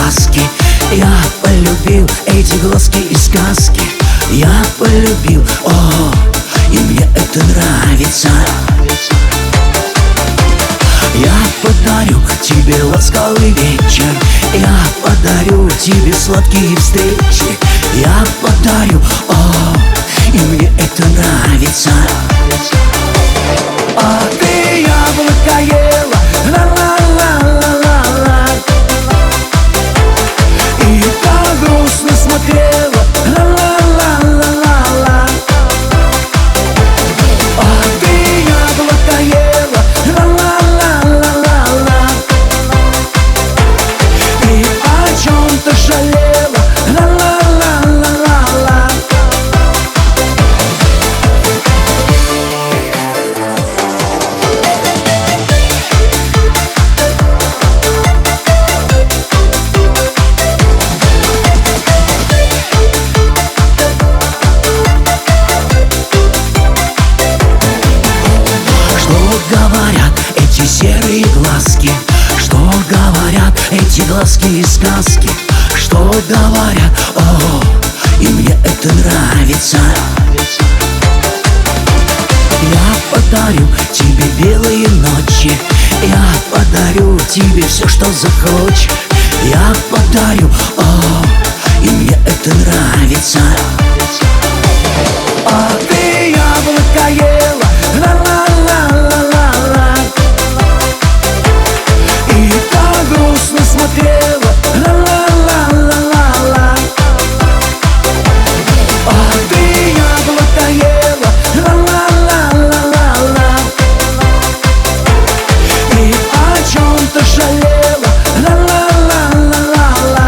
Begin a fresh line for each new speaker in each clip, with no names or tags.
глазки. Я полюбил эти глазки и сказки. Я полюбил, о, и мне это нравится. Я подарю тебе ласковый вечер. Я подарю тебе сладкие встречи. Я подарю, о, и мне это нравится. А ты яблоко ела, ла-ла-ла-ла-ла-ла, и так грустно смотрела, ла-ла-ла-ла-ла-ла. А ты яблоко ела, ла-ла-ла-ла-ла-ла, и о чем-то жалела, ла-ла-ла-ла-ла-ла. Говорят эти серые глазки, что говорят эти глазки и сказки, что говорят, о, и мне это нравится. Я подарю тебе белые ночи. Я подарю тебе все, что захочешь. Я подарю, о, и мне это нравится. А ты яблоко ела, ла-ла-ла-ла-ла-ла, и так грустно смотрела, ла-ла-ла-ла-ла-ла. А ты яблоко ела, ла-ла-ла-ла-ла-ла, и о чем-то жалела, ла-ла-ла-ла-ла-ла.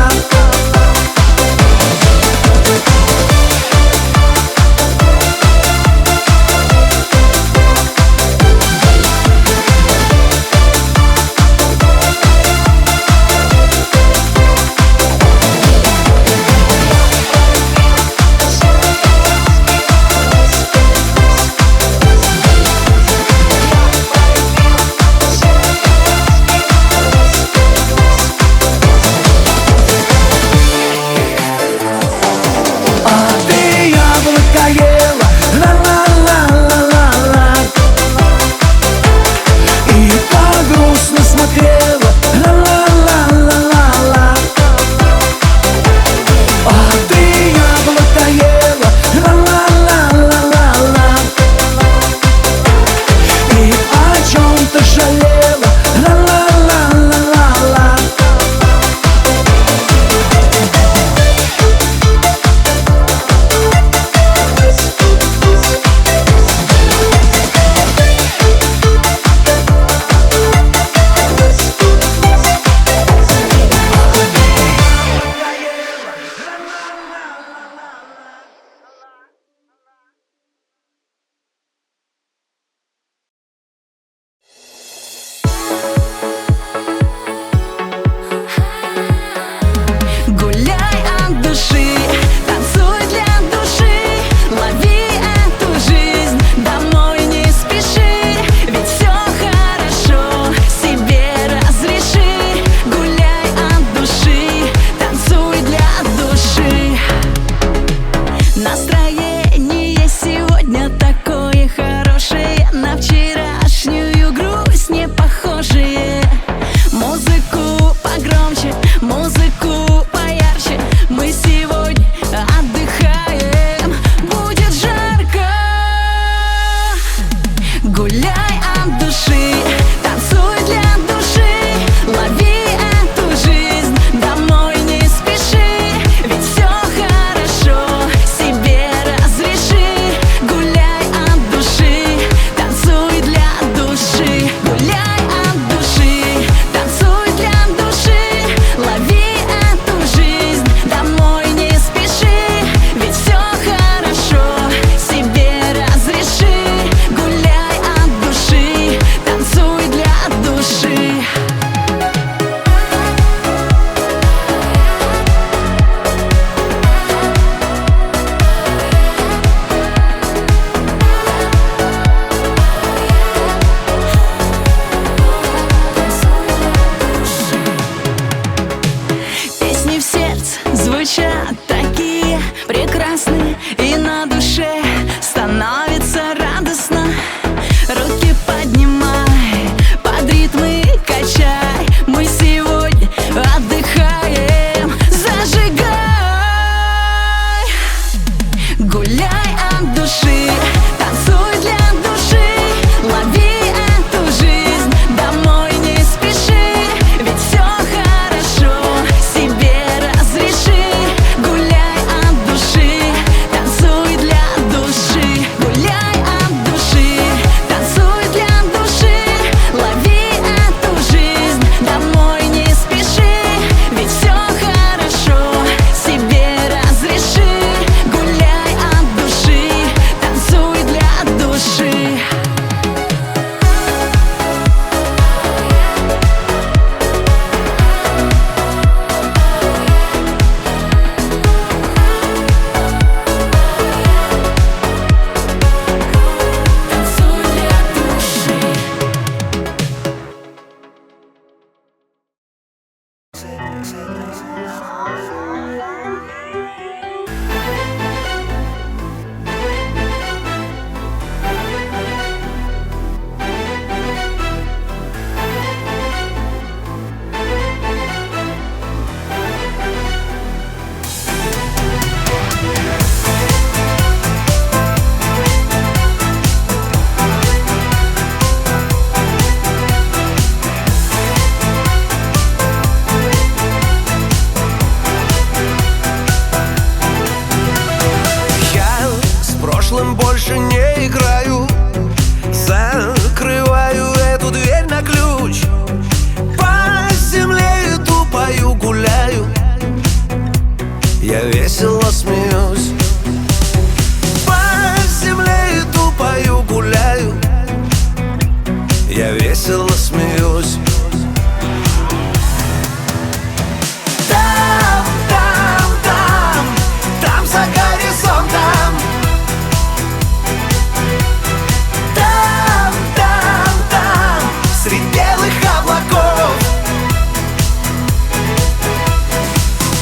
весело смеюсь.
Там, там, там, там за горизонтом. Там, там, там, средь белых облаков.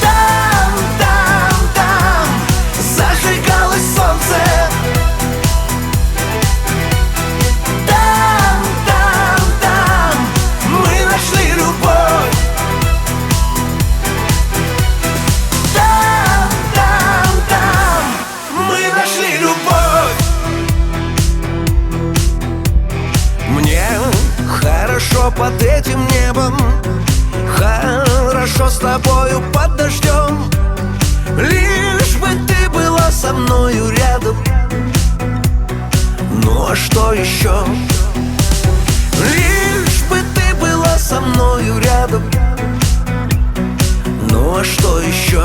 Там, там, там, зажигалось солнце. Там, там, там, мы нашли любовь. Там, там, там, мы нашли любовь.
Мне хорошо под этим небом, хорошо с тобою под дождем. Лишь бы ты была со мною рядом. Ну а что еще? Лишь бы ты была со мною рядом. Ну а что еще?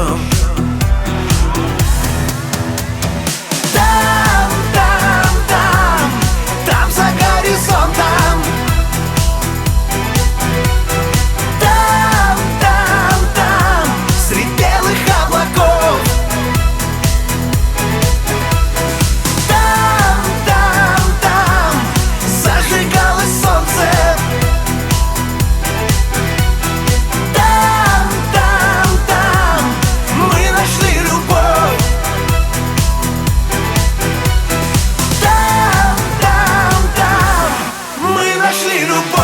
Там, там, там, там за горизонтом. Там, там, там, средь белых облаков. Там, там, там, зажигалось солнце. Там, там, там, мы нашли любовь. Там, там, там, мы нашли любовь.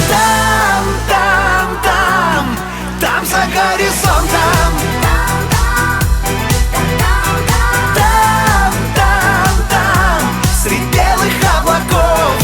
Там, там, там, там за горизонтом. Там, там, там, средь белых облаков.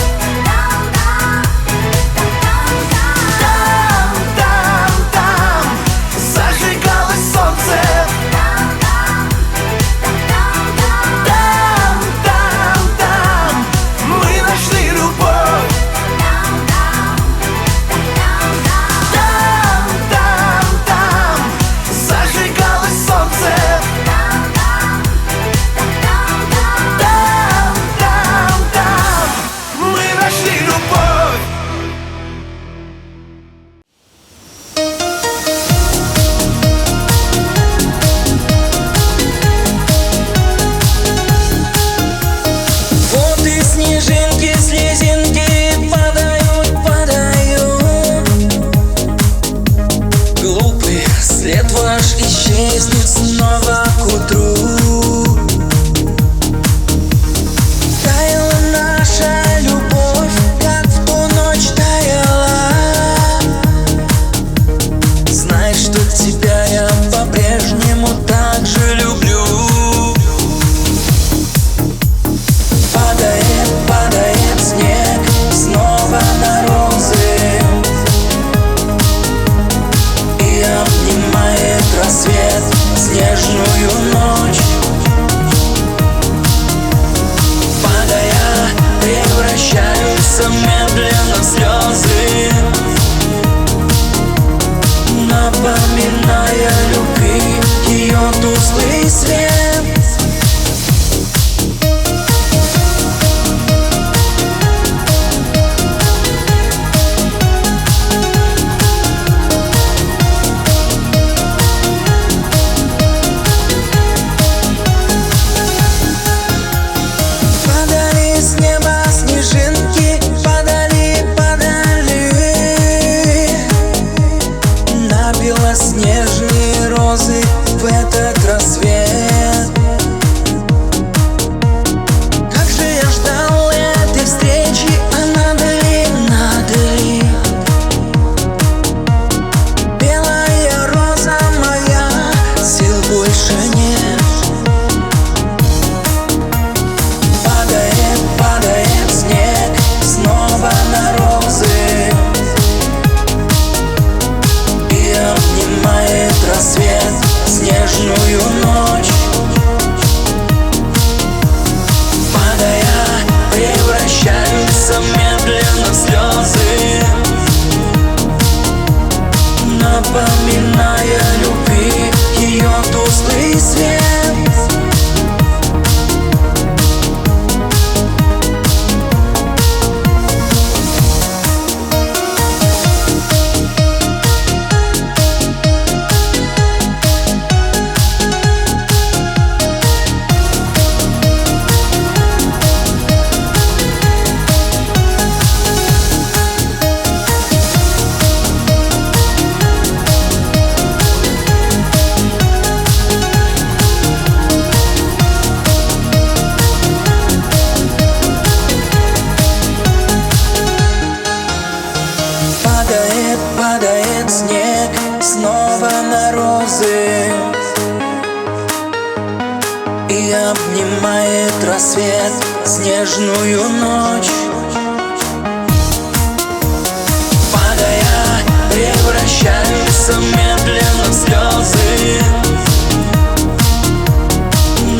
обнимает рассвет, снежную ночь. Падая, превращаются медленно в слезы,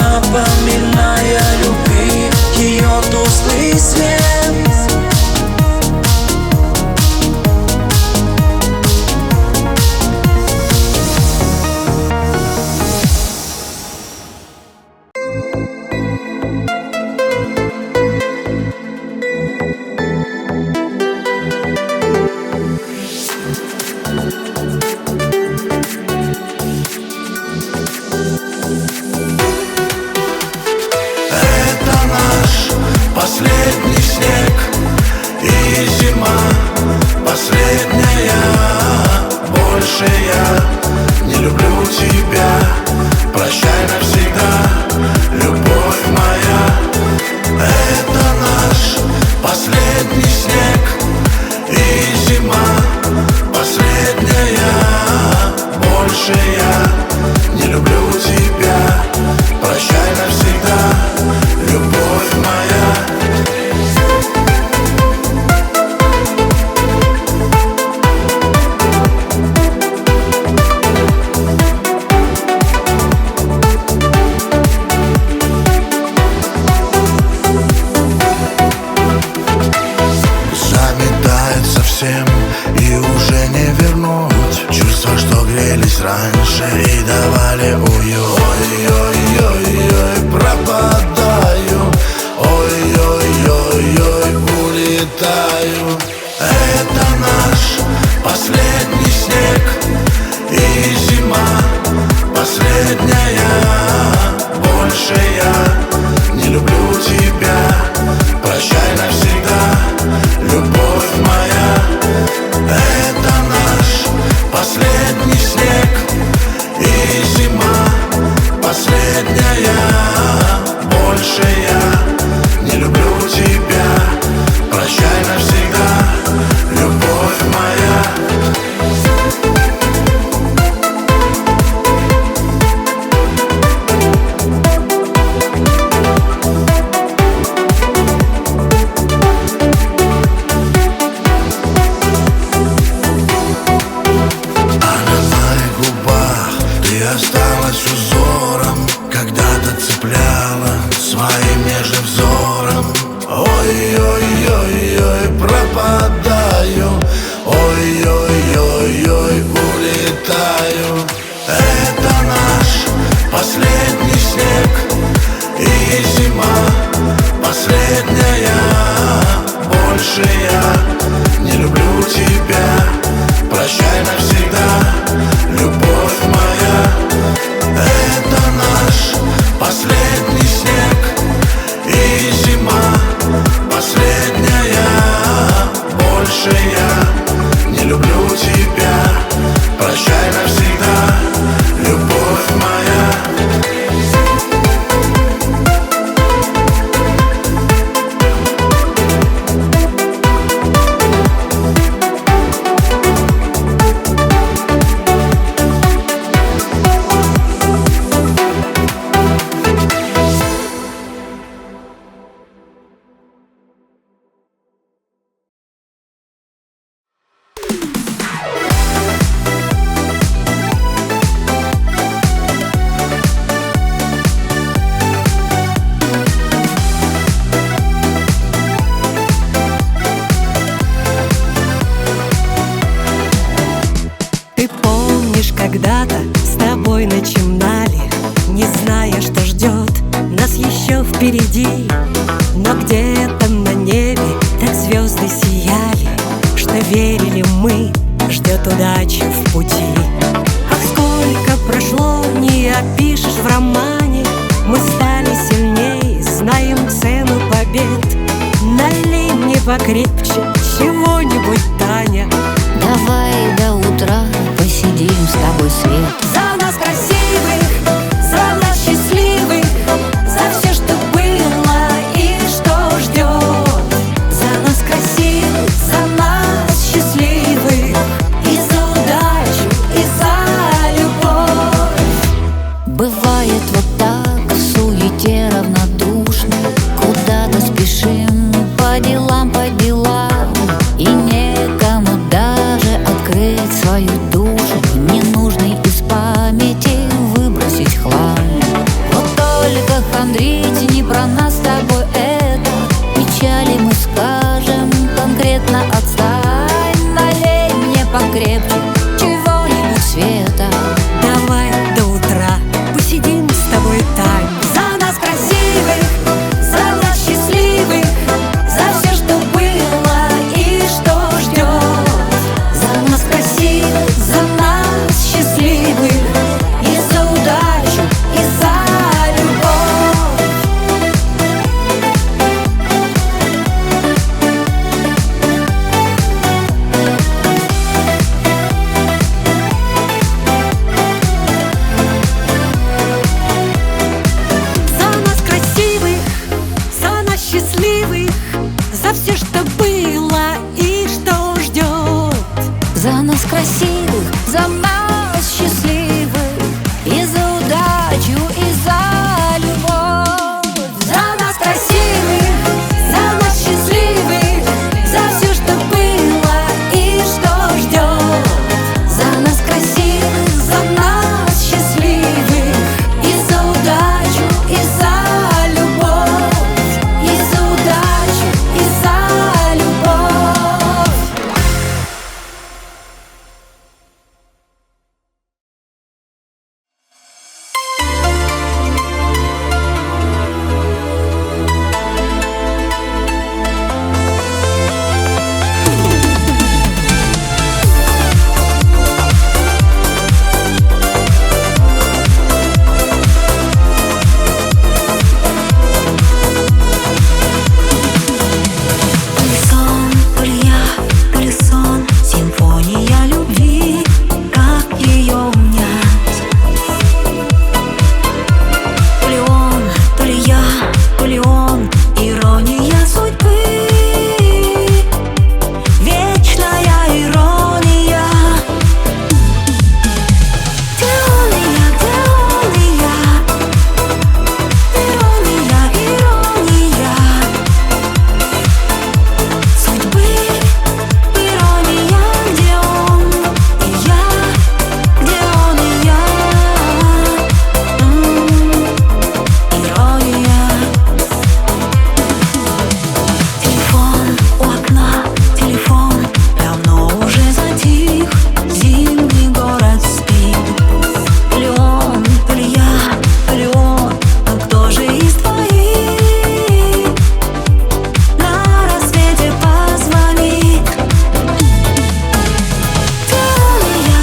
напоминая любви ее тусклый свет.
Последний снег и зима последняя. Больше я не люблю тебя. Прощай навсегда, любовь моя. Это наш последний снег и зима последняя. Больше я не люблю тебя. Прощай навсегда, любовь моя. Заметает совсем и уже не вернуть чувства, что грелись раньше и давали уют. Ой-ой-ой-ой, пропадаю. Ой-ой-ой-ой, улетаю. Это наш последний снег и зима последняя. Больше я не люблю тебя. Прощай навсегда, любовь моя. Это наш последний снег и зима последняя. Больше я не люблю тебя. Прощай навсегда, любовь моя. Осталась узором, когда-то цепляла своим нежным взором. Ой-ой-ой-ой, пропадаю. Ой-ой-ой-ой, улетаю. Это наш последний снег и зима последняя. Больше я не люблю тебя. Прощай навсегда, любовь моя. Это наш последний снег и зима последняя. Больше я не люблю тебя. Прощай навсегда, любовь моя.
Когда-то с тобой начинали, не зная, что ждет нас еще впереди. Но где-то на небе так звезды сияли, что верили мы, ждет удача в пути. Ах, сколько прошло, не опишешь в романе. Мы стали сильней, знаем цену побед. Налей мне покрепче чего-нибудь, Таня.
Давай до утра посидим с тобой, Свет.
За нас красивых, за нас счастливых, за все, что было и что ждет. За нас красивых, за нас счастливых, и за удачу, и за любовь.
Бывает вот так в суете нас красивых, за нас счастливых, и за удачу, и за любовь. За нас красивых, за нас счастливых, за все, что было и что ждет. За нас красивых, за нас счастливых, и за удачу, и за любовь, и за удачу, и за любовь. Симфония любви, как ее унять? То ли он, то ли я, то ли он, ирония судьбы, вечная ирония. Где он и я, где он и я? Ирония, ирония судьбы. Где он и я, где он и я? Ирония. Телефон у окна, телефон давно уже затих, зимний город спит. То ли он, то ли я, то ли он, но кто же из твоих на рассвете позвонит? Ирония,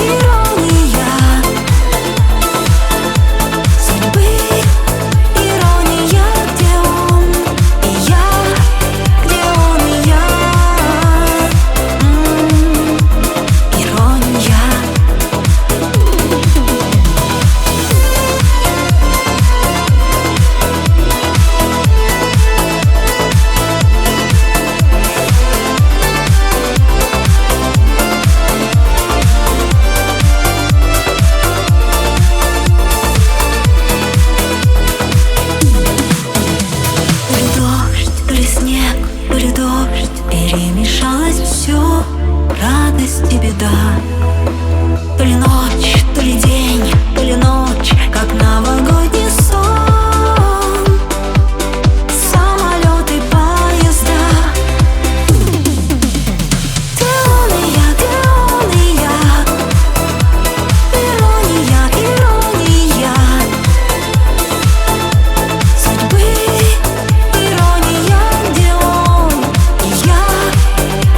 ирония судьбы, ирония, где он и я, где он и я? Ирония. То ли дождь, то ли снег, то ли дождь, перемешалось все, радость и беда. То ли ночь, то ли день, то ли ночь, как новогодний сон, самолеты, поезда. Где он и я, где он и я? Ирония, ирония судьбы, ирония, где он и я,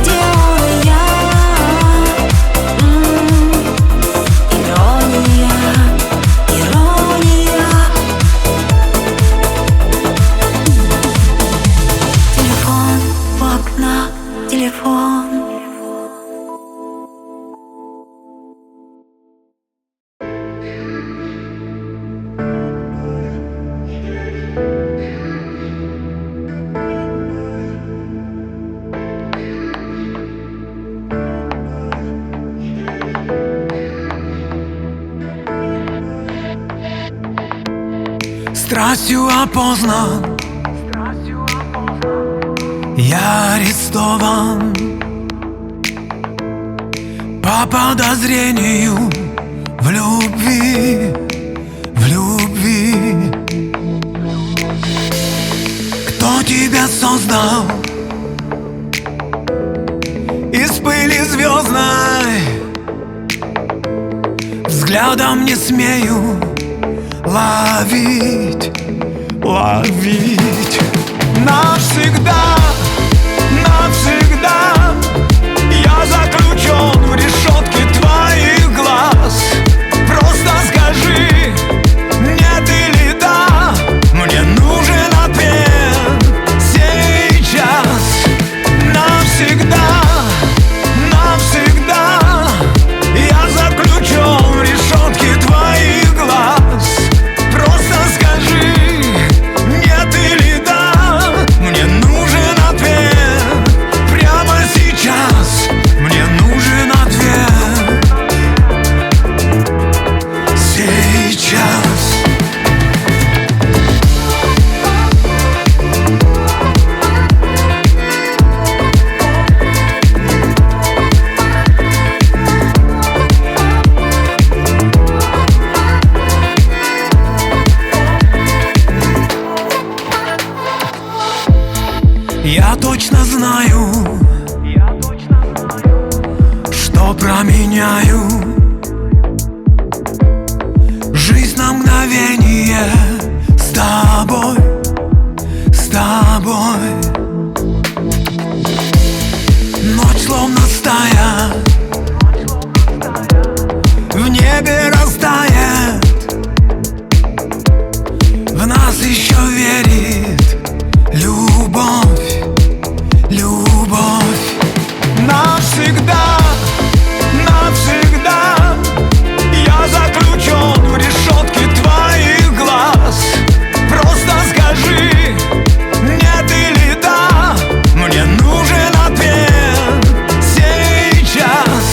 где он и я? Ирония, ирония. Телефон у окна, телефон.
Страстью опознан, я арестован по подозрению в любви, в любви. Кто тебя создал из пыли звездной? Взглядом не смею ловить, ловить. Навсегда, навсегда я заключен в решетке твоих глаз. Просто скажи, нет или да, мне нужен ответ сейчас. Навсегда, навсегда я заключен в решетке твоих глаз. Просто скажи, нет или да, мне нужен Я точно знаю, что променяю жизнь на мгновение с тобой, с тобой. Ночь словно стая в небе растает, в нас еще верит любовь, любовь. Навсегда, навсегда я заключен в решетке твоих глаз. Просто скажи, нет или да, мне нужен ответ сейчас.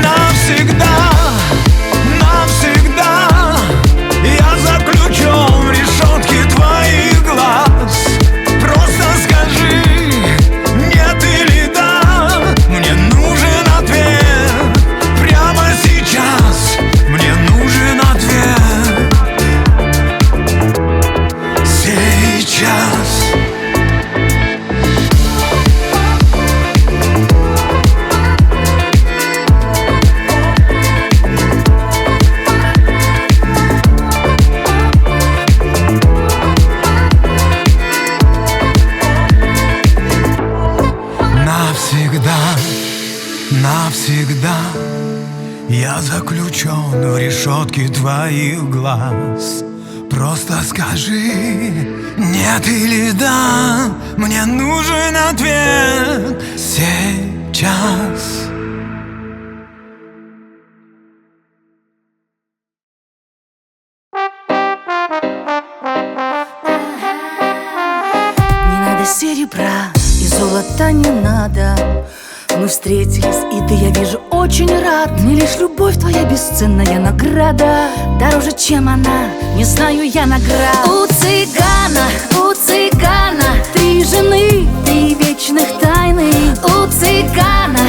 Навсегда, навсегда я заключен в решетке твоих глаз. Просто скажи, нет или да, мне нужен ответ прямо сейчас. Мне нужен ответ сейчас. Навсегда, навсегда я заключен в решетке твоих глаз. Просто скажи, нет или да, мне нужен ответ сейчас.
Не надо серебра и золота не надо. Мы встретились, и ты, я вижу, очень рад. Мне лишь любовь твоя бесценная награда. Дороже, чем она, не знаю я наград. У цыгана 3 жены, 3 вечных тайны. У цыгана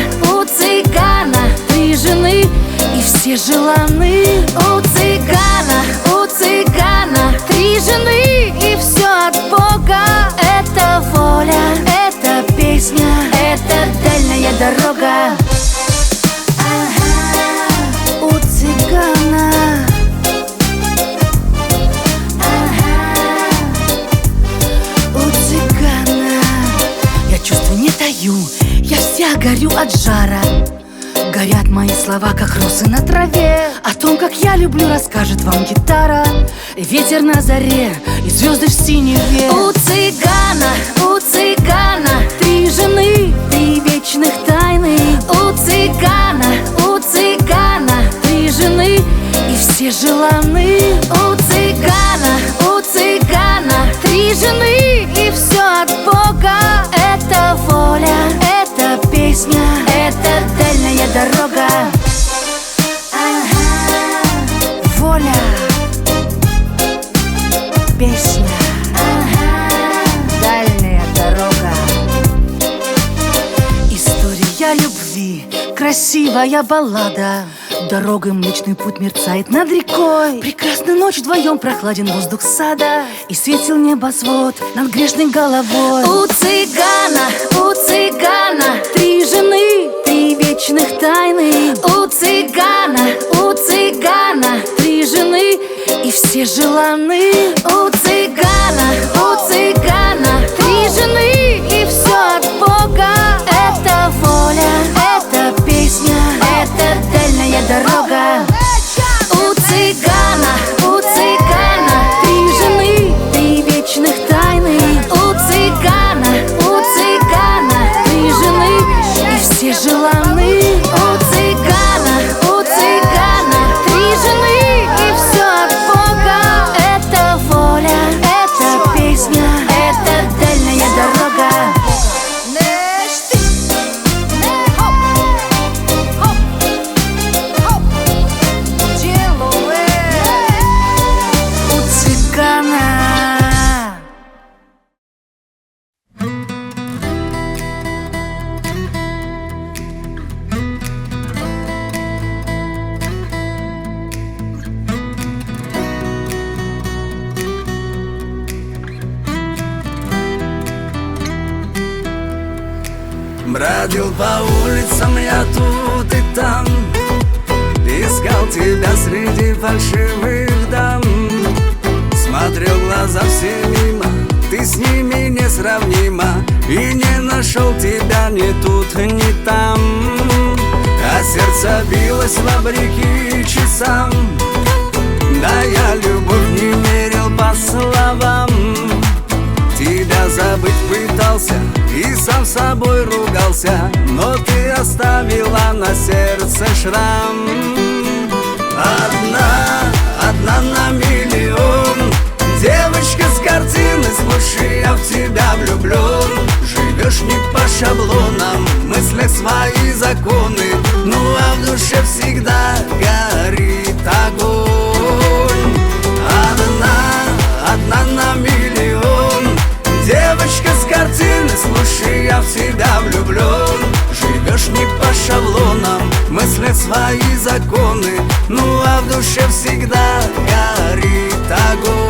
3 жены, и все желаны. У цыгана 3 жены, и все от Бога. Это воля, это песня, это дальняя дорога. Ага, у цыгана. Ага, у цыгана. Я чувства не таю, я вся горю от жара. Горят мои слова, как росы на траве. О том, как я люблю, расскажет вам гитара. Ветер на заре и звезды в синеве. У цыгана 3 жены, 3 вечных тайны. У цыгана 3 жены, и все желаны. У цыгана 3 жены, и все от Бога. Это воля, это песня, это дальняя дорога. Ага, воля, песня, ага, дальняя дорога. История любви, красивая баллада. Дорогой Млечный Путь мерцает над рекой. Прекрасная ночь, вдвоем прохладен воздух сада, и светил небосвод над грешной головой. У цыгана 3 жены, 3 вечных тайны. У цыгана 3 жены, и все желаны. У цыгана 3 жены, и все от Бога. Это воля, это песня, это дальняя дорога. У цыгана 3 жены, 3 вечных тайны. У цыгана
Бродил по улицам я тут и там, искал тебя среди фальшивых дам. Смотрел глаза все мимо, ты с ними несравнима, и не нашел тебя ни тут, ни там. А сердце билось вопреки часам, да я любовь не мерил по словам. Тебя забыть пытался и сам с собой ругался, но ты оставила на сердце шрам. Одна на миллион, девочка с картины, слушай, я в тебя влюблен. Живешь не по шаблонам, в мыслях свои законы, ну а в душе всегда горит огонь. Одна на миллион, девочка с картины, слушай, я в тебя влюблен. Живешь не по шаблонам, в мыслях свои законы, ну а в душе всегда горит огонь.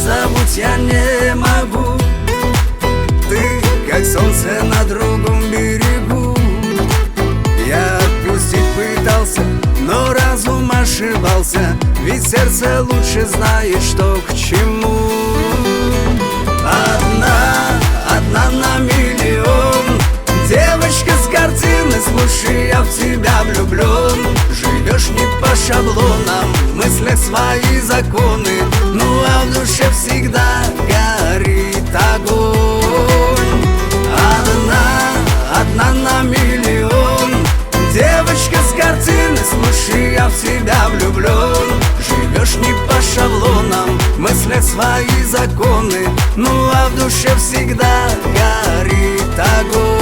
Забудь я не могу, ты как солнце на другом берегу. Я отпустить пытался, но разум ошибался, ведь сердце лучше знает, что к чему. Одна на миллион, девочка с картины, слушай, я в тебя влюблен. Живешь не по шаблонам, в мыслях свои законы, ну а в душе всегда горит огонь. Одна на миллион, девочка с картины, слушай, я в тебя влюблен. Живешь не по шаблонам, в мыслях свои законы, ну а в душе всегда горит огонь.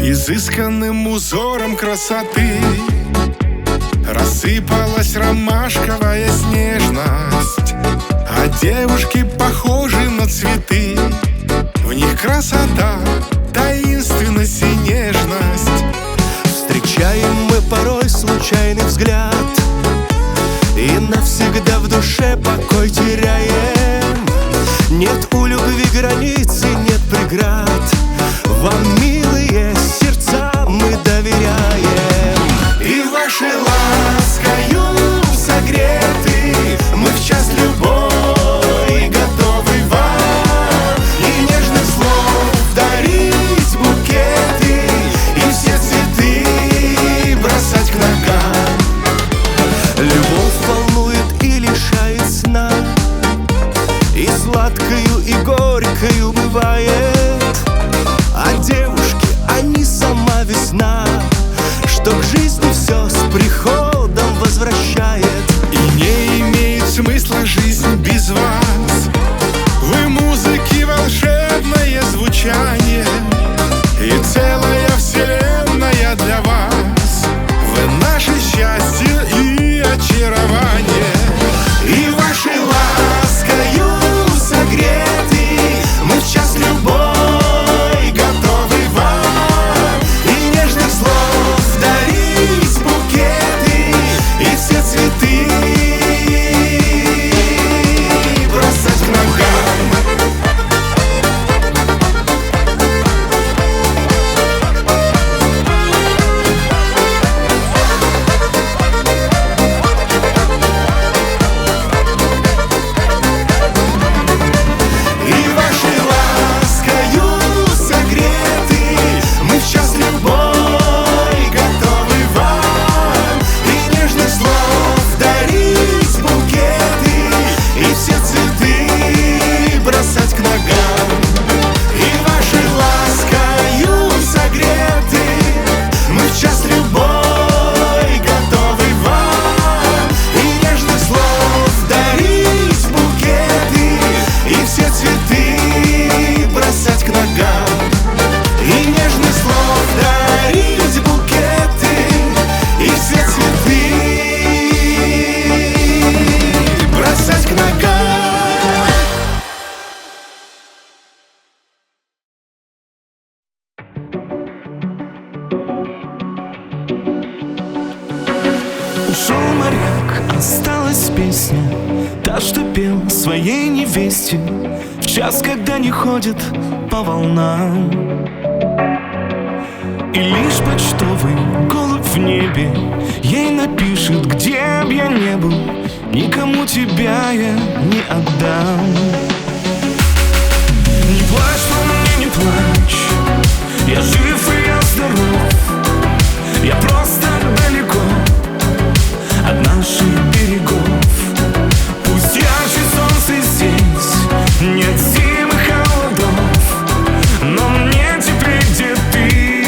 Изысканным узором красоты рассыпалась ромашковая снежность, а девушки похожи на цветы. В них красота, таинственность и нежность.
Встречаем мы порой случайный взгляд и навсегда в душе покой теряем. Нет у любви границы, нет преград. Вам, милые сердца, мы доверяем. И вашей ласкою согреты мы в час любой готовы вам и нежных слов дарить букеты, и все цветы бросать к ногам. Любовь волнует и лишает сна, и сладкою, и горькою бывает. А девушки
Ушел моряк, осталась песня, та, что пел своей невесте в час, когда не ходит по волнам. И лишь почтовый голубь в небе ей напишет: где б я не был, никому тебя я не отдам. Не плачь по мне, не плачь, я жив и я здоров. Я просто далеко от наших берегов. Пусть ярче солнце здесь, нет зим и холодов, но мне теплее, где ты,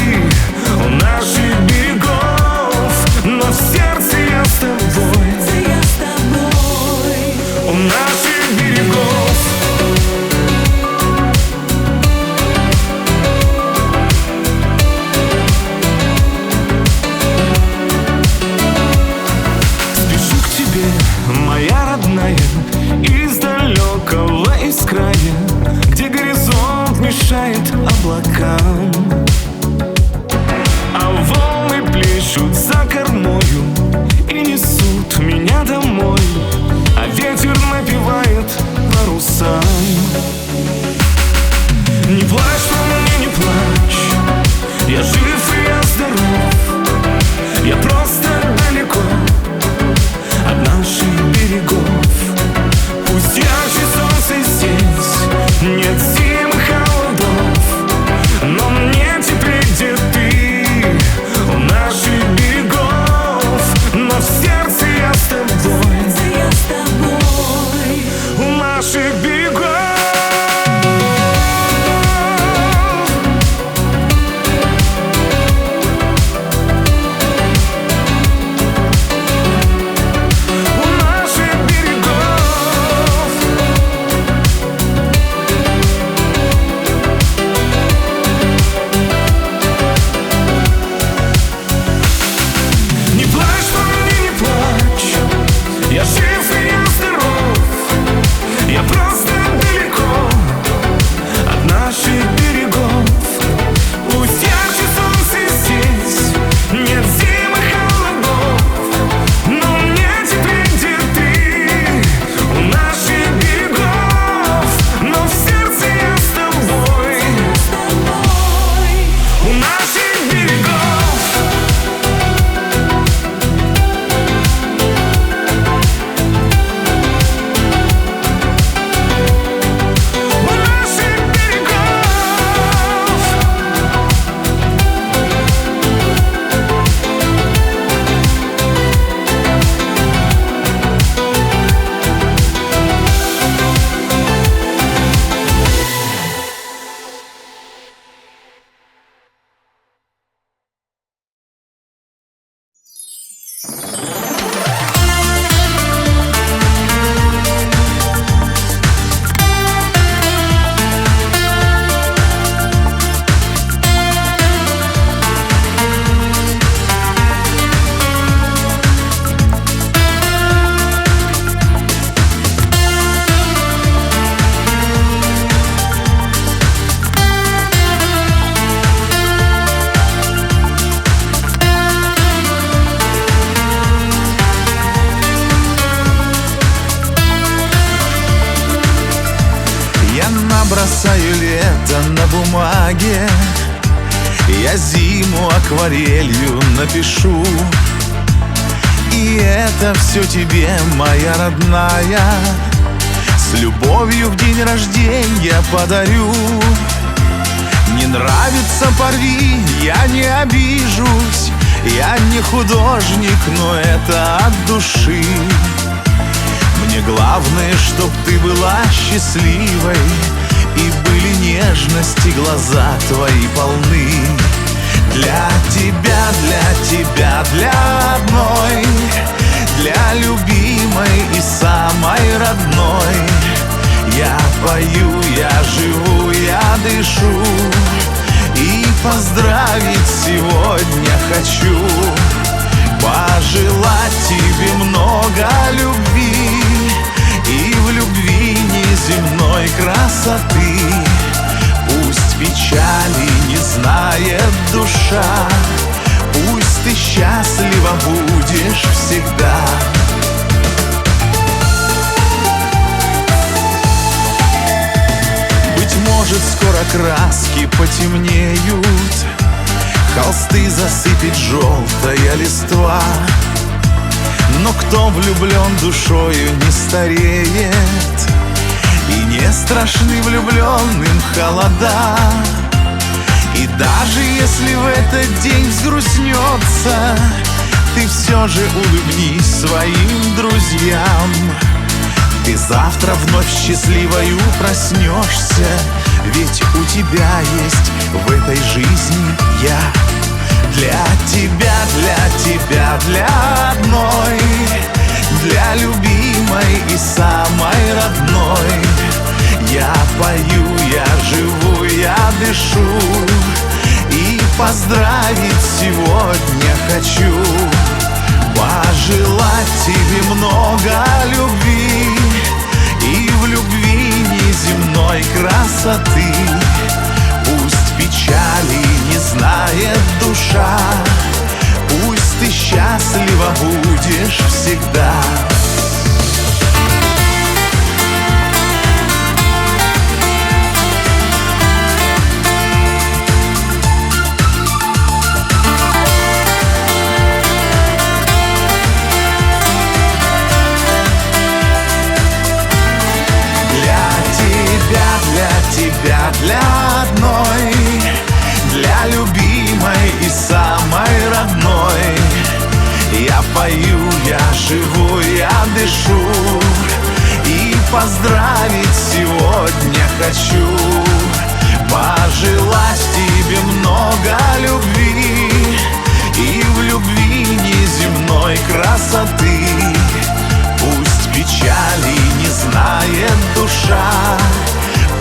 у наших берегов. Но в сердце я с тобой, у наших берегов. Спешу к тебе, моя родная, из далекого, из края, где горизонт мешает облакам, а волны плещут за кормою и несут меня домой, а ветер напевает парусам. Не плачь по мне, не плачь, я жив и я здоров. Я просто далеко от наших берегов. Пусть ярче солнце здесь, нет зим и холодов, но мне теплее, где ты, у наших берегов. Но в сердце я с тобой, у наших берегов. Я жив и я здоров. Я просто далеко от наших берегов. Пусть ярче солнце здесь, нет зим и холодов, но мне теплее, где ты, у наших берегов. Но в сердце я с тобой, у наших берегов.
Бросаю лето на бумаге, я зиму акварелью напишу. И это все тебе, моя родная, с любовью в день рождения подарю. Не нравится — порви, я не обижусь. Я не художник, но это от души. Мне главное, чтоб ты была счастливой, и были нежности глаза твои полны. Для тебя, для одной, для любимой и самой родной. Я пою, я живу, я дышу, и поздравить сегодня хочу. Пожелать тебе много любви, и в любви неземной красоты. Пусть печали не знает душа, пусть ты счастлива будешь всегда. потемнеют, холсты засыпет желтая листва. Но кто влюблен душою не стареет, и не страшны влюбленным холода. И даже если в этот день взгрустнется, ты все же улыбнись своим друзьям. Ты завтра вновь счастливою проснешься, ведь у тебя есть в этой жизни я. Для тебя, для одной, для любимой и самой родной. Я пою, я живу, я дышу, и поздравить сегодня хочу. Пожелать тебе много любви и в любви неземной красоты. Пусть печали не знает душа, пусть ты счастлива будешь всегда. Для одной, для любимой и самой родной. Я пою, я живу, я дышу, и поздравить сегодня хочу. Пожелать тебе много любви и в любви неземной красоты. Пусть печали не знает душа,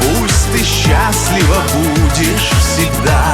пусть ты счастлива будешь всегда.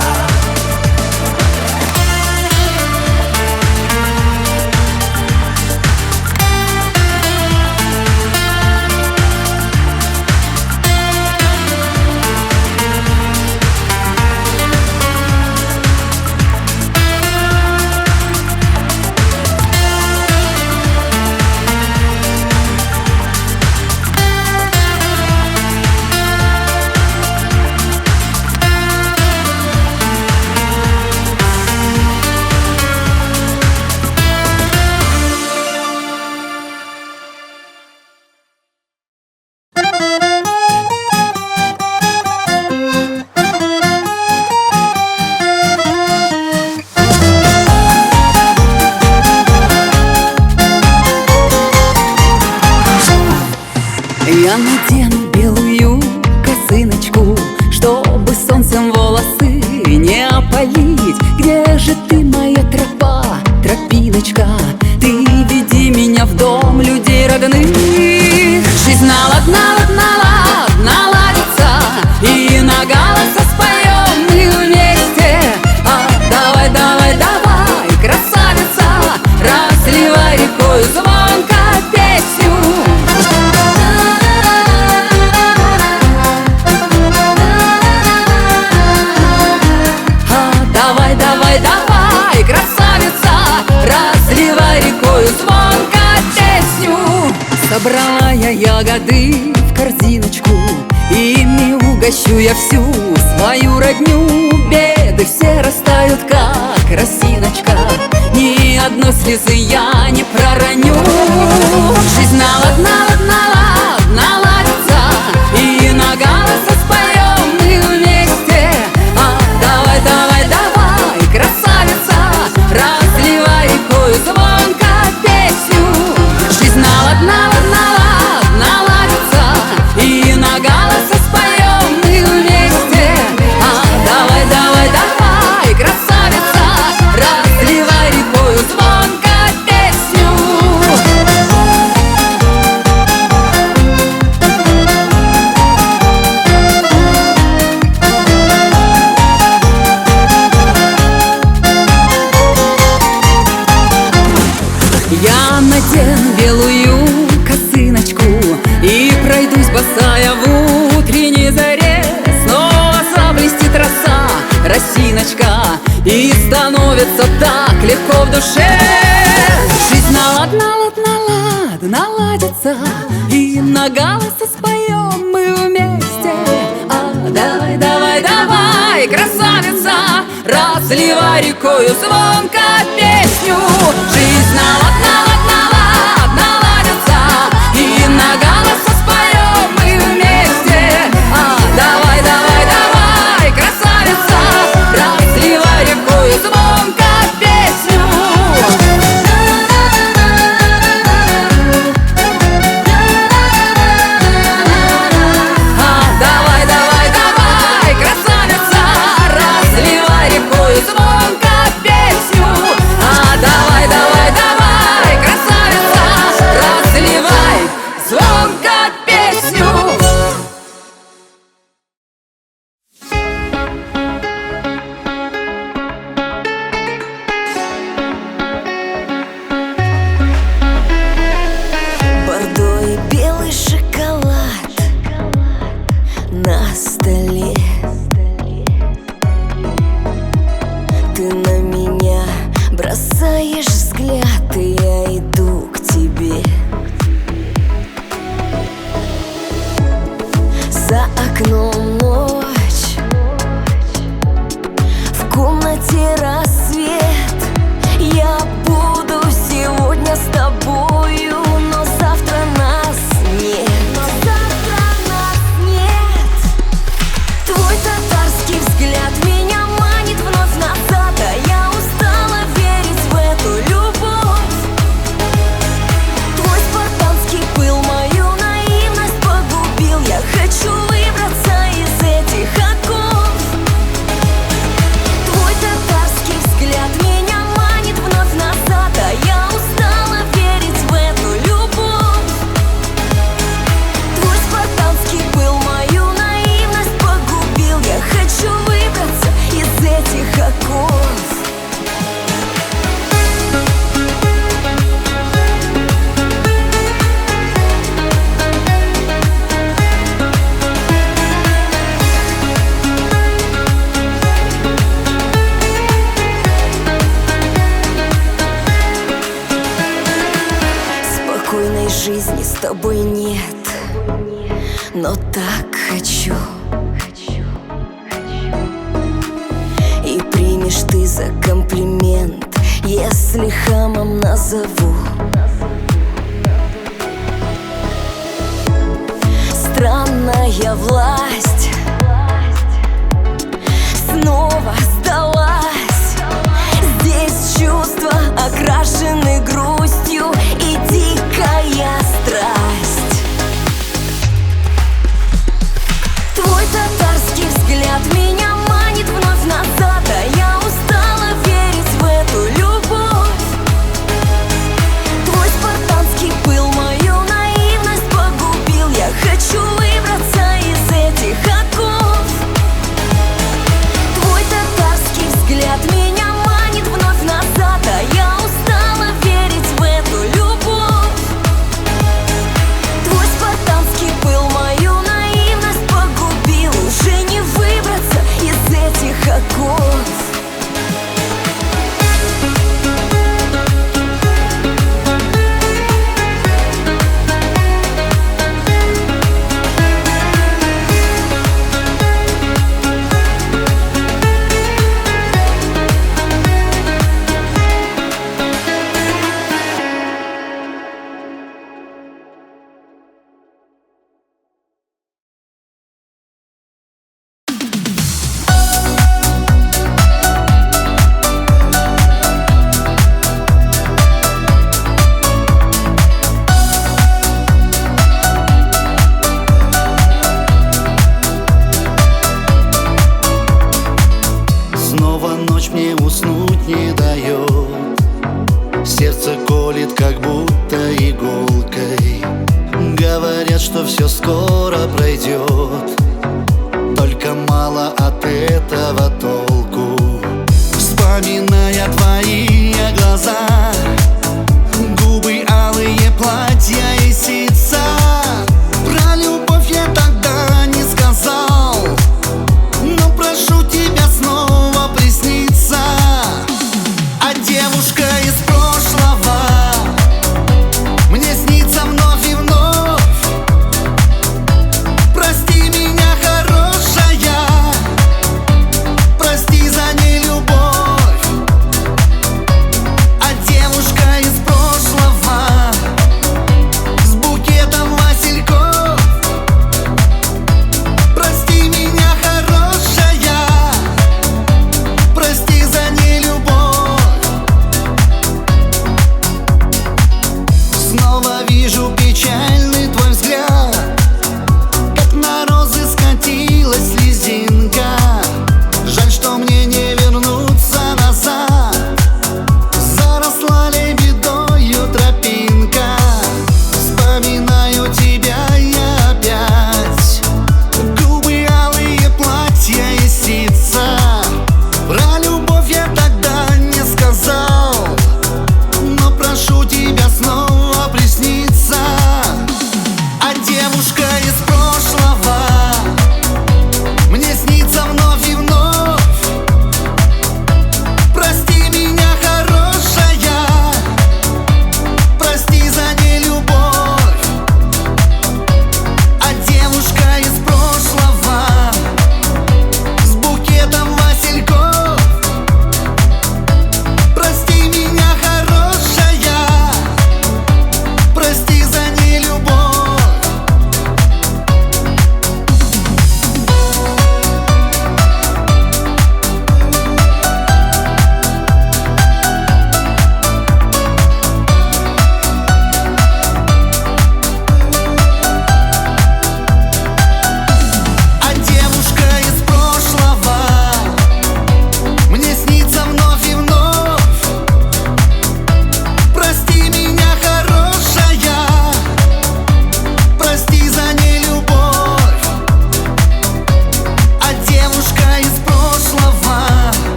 Я надену белую косыночку, чтобы солнцем волосы не опалить. Где же ты, моя тропа, тропиночка? Ты веди меня в дом людей родных. Жизнь наладится, и на голоса споем мы вместе. Давай, давай, давай, красавица, разливай рекою звонко песню. Давай, красавица, разливай рекою звонко песню. Собрала я ягоды в корзиночку, ими угощу я всю свою родню. Беды все растают, как росиночка, ни одной слезы я не пророню. Жизнь наладится, и на голоса споем мы вместе. Давай, давай, давай, красавица, разливай рекою звонко песню. Жизнь наладится, и на голоса споем мы вместе. Давай, давай, давай, красавица, разливай рекою звонко песню. Я надену белую косыночку и пройдусь босая в утренней заре. Снова заблестит роса, росиночка, и становится так легко в душе. Жизнь наладится, и на голоса споем мы вместе. Давай, давай, давай,
разливай рекою звонко песню. Жизнь наладится, и на голоса споем мы вместе. Давай, давай, давай, красавица, разливай рекою звонко песню. Давай, давай, давай, красавица, разливай рекою звонко песню. Давай, давай, давай, красавица, разливай звонко песню.
Бордо и белый шоколад на столе. Ты на меня бросаешь взгляд, и я иду к тебе. За окном ночь, в комнате рассвет. Я буду сегодня с тобою, но завтра нас нет. Твой татарский взгляд меня манит вновь назад, а я устала верить в эту любовь. Твой спартанский пыл мою наивность погубил. Я хочу выбраться из этих оков. Твой татарский взгляд меня манит вновь назад, а я устала верить в эту любовь. Твой спартанский пыл мою наивность погубил. Я хочу выбраться из этих оков. Спокойной жизни с тобой нет, но так хочу. И примешь ты за комплимент, если хамом назову. Странная власть снова сдалась. Здесь чувства окрашены грустью и дикая страсть. Твой татарский взгляд меня манит вновь назад, а я устала верить в эту любовь. Твой спартанский пыл мою наивность погубил. Я хочу выбраться из этих оков. Твой татарский взгляд меня манит вновь назад, а я устала верить в эту любовь. Твой спартанский пыл мою наивность погубил. Уже не выбраться из этих оков.
Снова ночь мне уснуть не дает. Сердце колет, как будто иголкой. Говорят, что все скоро пройдет, только мало от этого толку. Вспоминая твои глаза, губы алые, платья и сица. Про любовь я тогда не сказал, но прошу тебя снова присниться. А девушка из прошлого мне снится вновь и вновь. Прости меня, хорошая,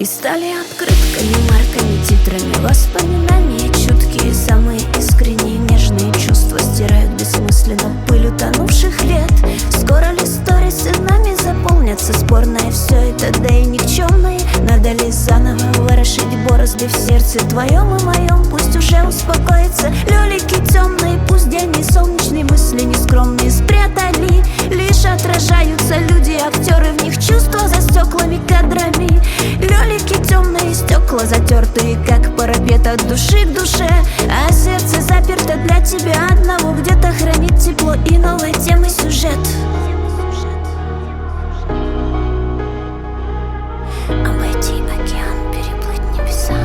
стали открытками, марками, титрами. Воспоминания чуткие, самые искренние, нежные чувства стирают бессмысленно пыль утонувших лет. Скоро ли сторисы нами заполнятся? Спорное все это, да и никчемное. Надо ли заново ворошить борозды в сердце твоем и моем? Пусть уже успокоится лёлики темные, пусть день и солнечные, мысли нескромные спрятали. Лишь отражаются люди, актеры, в них чувства за стеклами кадрами. Лёлики темные, стекла затертые, как парапет от души к душе. А сердце заперто для тебя одного, где-то хранит тепло и новой темы сюжет. Обойти океан, переплыть небеса.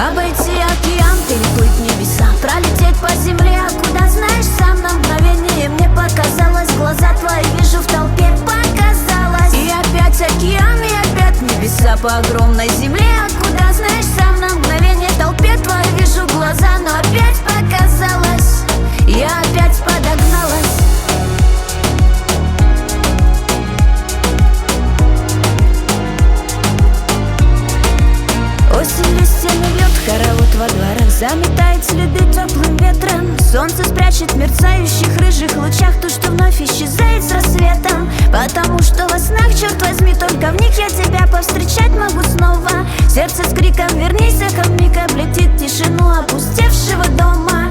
Обойти океан, переплыть небеса. Пролететь по земле, а куда знаешь сам. На мгновение мне показалось, глаза твои вижу в толпе, показалось. И опять океан, и опять небеса по огромной земле, а куда знаешь сам. На мгновение в толпе твои вижу глаза, но опять показалось. Я опять подогналась. Осень листьями льет, хоровод во дворах заметает следы теплым ветром. Солнце спрячет в мерцающих рыжих лучах то, что вновь исчезает с рассветом. Потому что во снах, черт возьми, только в них я тебя повстречать могу снова. Сердце с криком «Вернись!» эхом миг облетит тишину опустевшего дома.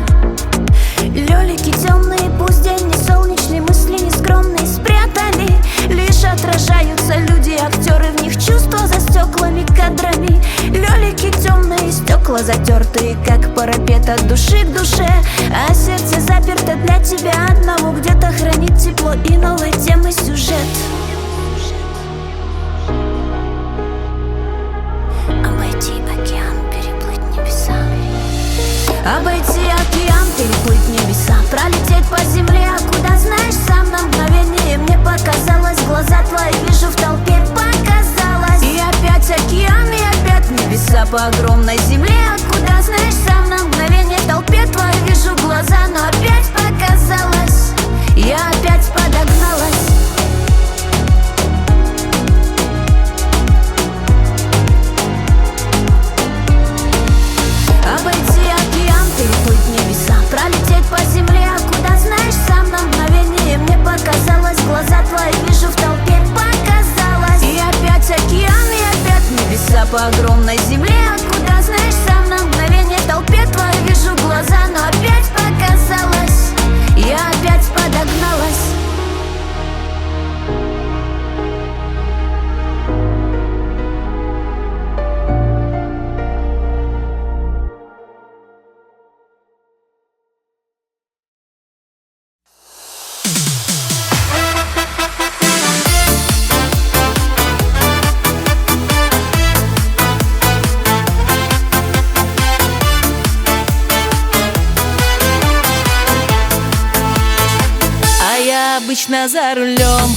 Лёлики темные, пусть день не солнечный, мысли нескромные спрятали. Лишь отражаются люди, актеры, в них чувства за стеклами кадрами. Лёлики темные, стекла затертые, как парапет от души к душе. А сердце заперто для тебя одного, где-то хранит тепло и новой темы сюжет. Обойти океан, переплыть небеса. Обойти океан, переплыть небеса. Пролететь по земле, а куда знаешь сам. На мгновение мне показалось, глаза твои вижу в толпе, показалось. И опять океан, и опять небеса по огромной земле, а куда знаешь сам. На мгновение в толпе твои вижу глаза, но опять показалось. Я опять подогналась. Обойти океан, переплыть небеса. Пролететь по земле, а куда знаешь сам. На мгновение мне показалось, глаза твои вижу в толпе, показалось. И опять океан, и опять небеса по огромной земле, а куда знаешь сам. На мгновение в толпе твои вижу глаза, но опять показалось. Я опять подогналась.
Обычно за рулем,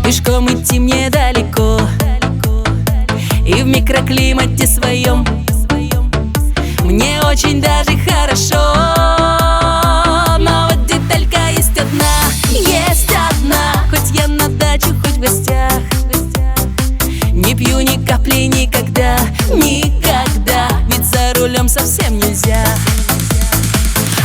пешком идти мне далеко, и в микроклимате своем мне очень даже хорошо. Но вот деталька есть одна, хоть я на даче, хоть в гостях, не пью ни капли никогда, никогда, ведь за рулем совсем нельзя.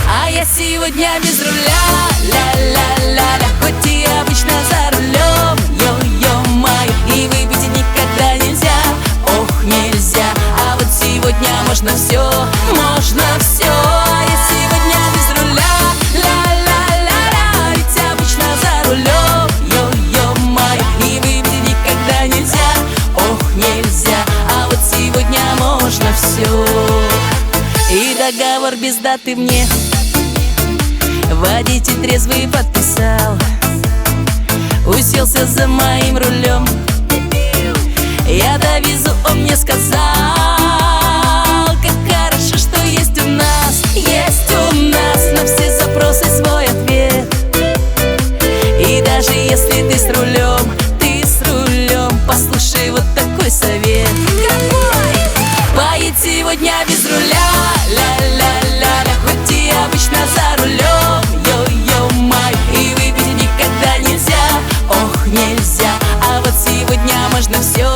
А я сегодня без руля, ля-ля-ля-ля. Хоть и обычно за рулем, йо-йо-май, и выпить никогда нельзя, ох, нельзя. А вот сегодня можно все, можно все. А я сегодня без руля, ля-ля-ля-ля. Ведь обычно за рулем, йо-йо-май, и выпить никогда нельзя, ох, нельзя. А вот сегодня можно все. И договор без даты мне водитель трезвый подписал, уселся за моим рулем. Я довезу, он мне сказал, как хорошо, что есть у нас на все запросы свой ответ. И даже если ты с рулем, послушай вот такой совет. Поедь сегодня без руля, ля-ля-ля-ля. Хоть и обычно за рулем, йо-йо-май, и выпить никогда нельзя, ох, нельзя. А вот сегодня можно все,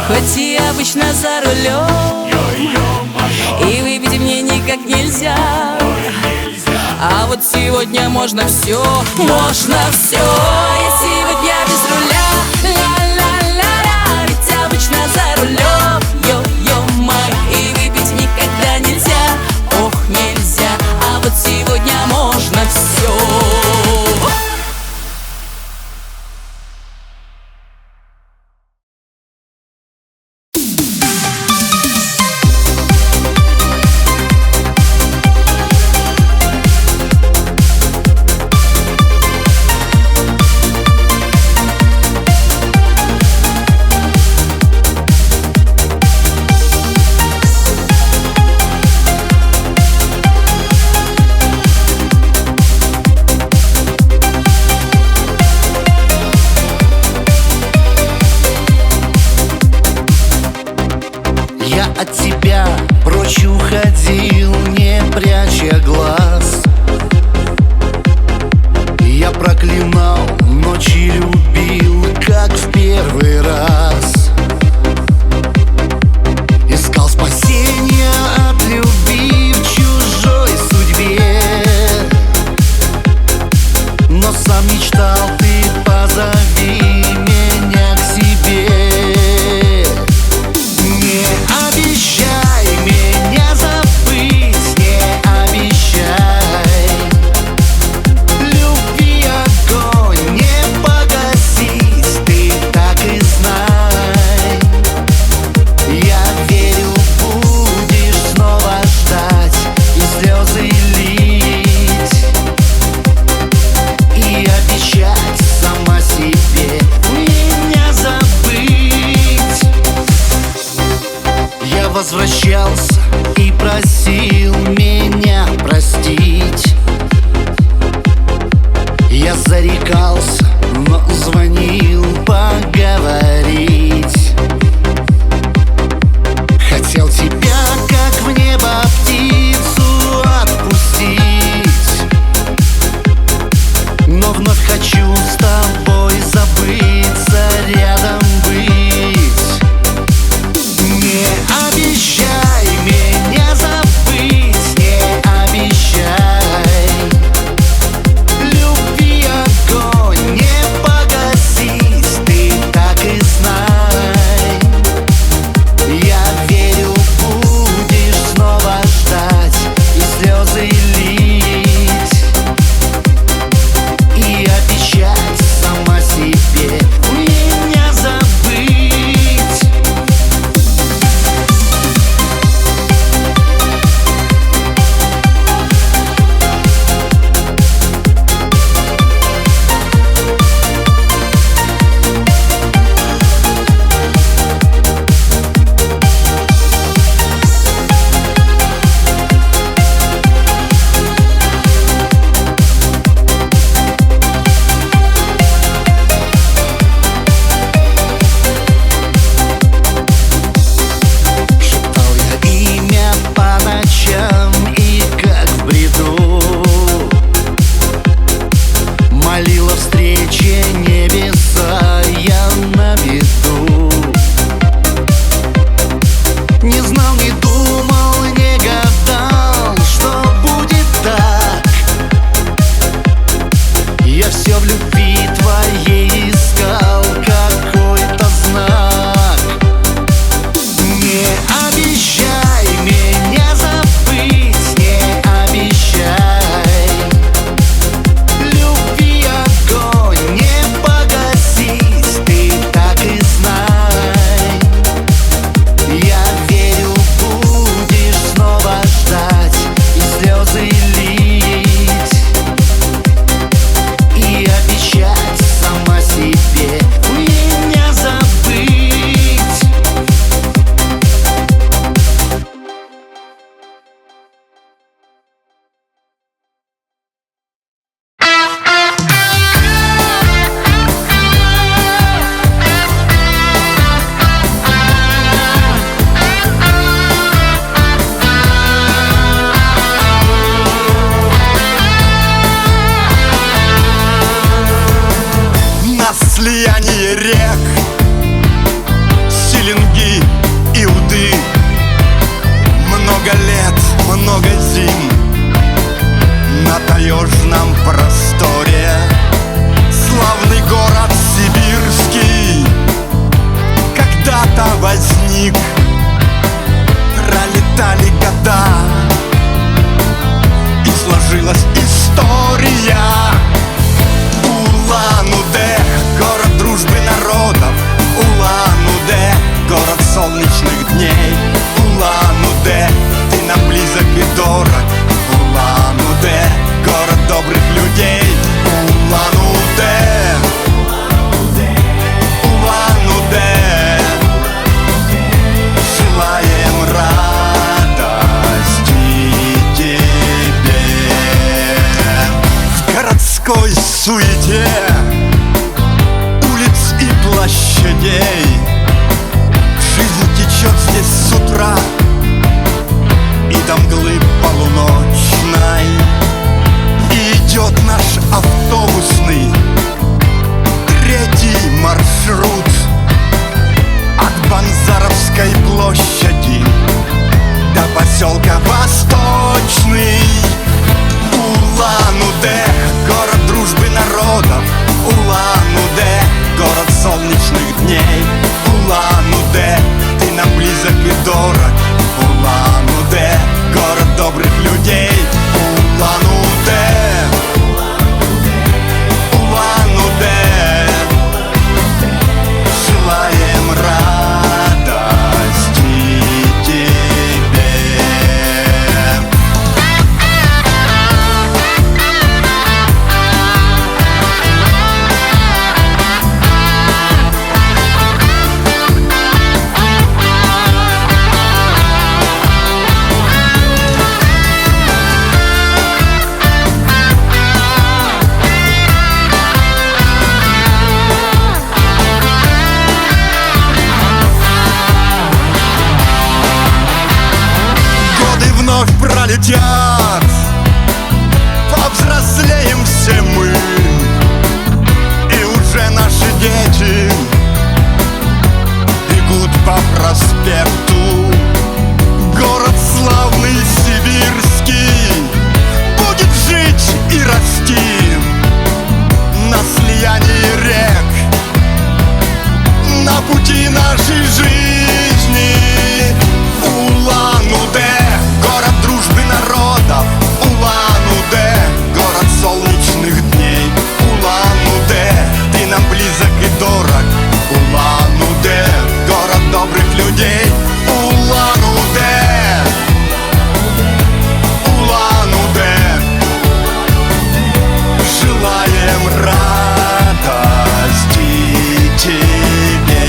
хоть и обычно за рулем, и выпить мне никак нельзя. А вот сегодня можно все, можно все. Я сегодня без руля, ла-ла-ла-ла. Ведь обычно за рулем, йо-йо-май, и выпить никогда нельзя, ох, нельзя. А вот сегодня можно все.
Я от тебя прочь уходил, не пряча глаз. Я проклинал ночи, любил, как в первый раз. Искал спасения от любви в чужой судьбе, но сам мечтал, ты позови меня к себе. Не обещай меня забыть, не обещай. Любви огонь не погасить, ты так и знай. Я верю, будешь снова ждать и слезы лить, и обещать сама себе меня забыть. Я возвращался и просил меня простить. Я зарекался, но звонил поговорить. Хотел тебя, как в небо птицу, отпустить, но вновь хочу с тобой забыться, рядом быть. Не обещай меня забыть, не обещай. Любви огонь не погасить, сник. Пролетали года, и сложилась история. Улан-Удэ, город дружбы народов. Улан-Удэ, город солнечных дней. Улан-Удэ, ты нам близок и дорог. Улан-Удэ, город добрых людей. Улан-Удэ, Улан-Удэ, желаем радости тебе. В городской суете улиц и площадей жизнь течет здесь с утра и до мглы полуночной. И идет наш автобусный третий маршрут от Банзаровской площади до поселка Восточный. Улан-Удэ, город дружбы народов. Улан-Удэ, город солнечных дней. Улан-Удэ, ты нам близок и дорог. Улан-Удэ, город добрых людей. Улан-Удэ, Улан-Удэ, желаем радости тебе. Годы вновь пролетят, повзрослеем все мы, и уже наши дети бегут по проспекту. Город славный сибирский будет жить и расти на слиянии рек, на пути нашей жизни. Улан-Удэ, город дружбы народов. Улан-Удэ, город солнечных дней. Улан-Удэ, ты нам близок и дорог. Улан-Удэ, город добрых людей. Улан-Удэ, Улан-Удэ, желаем радости тебе.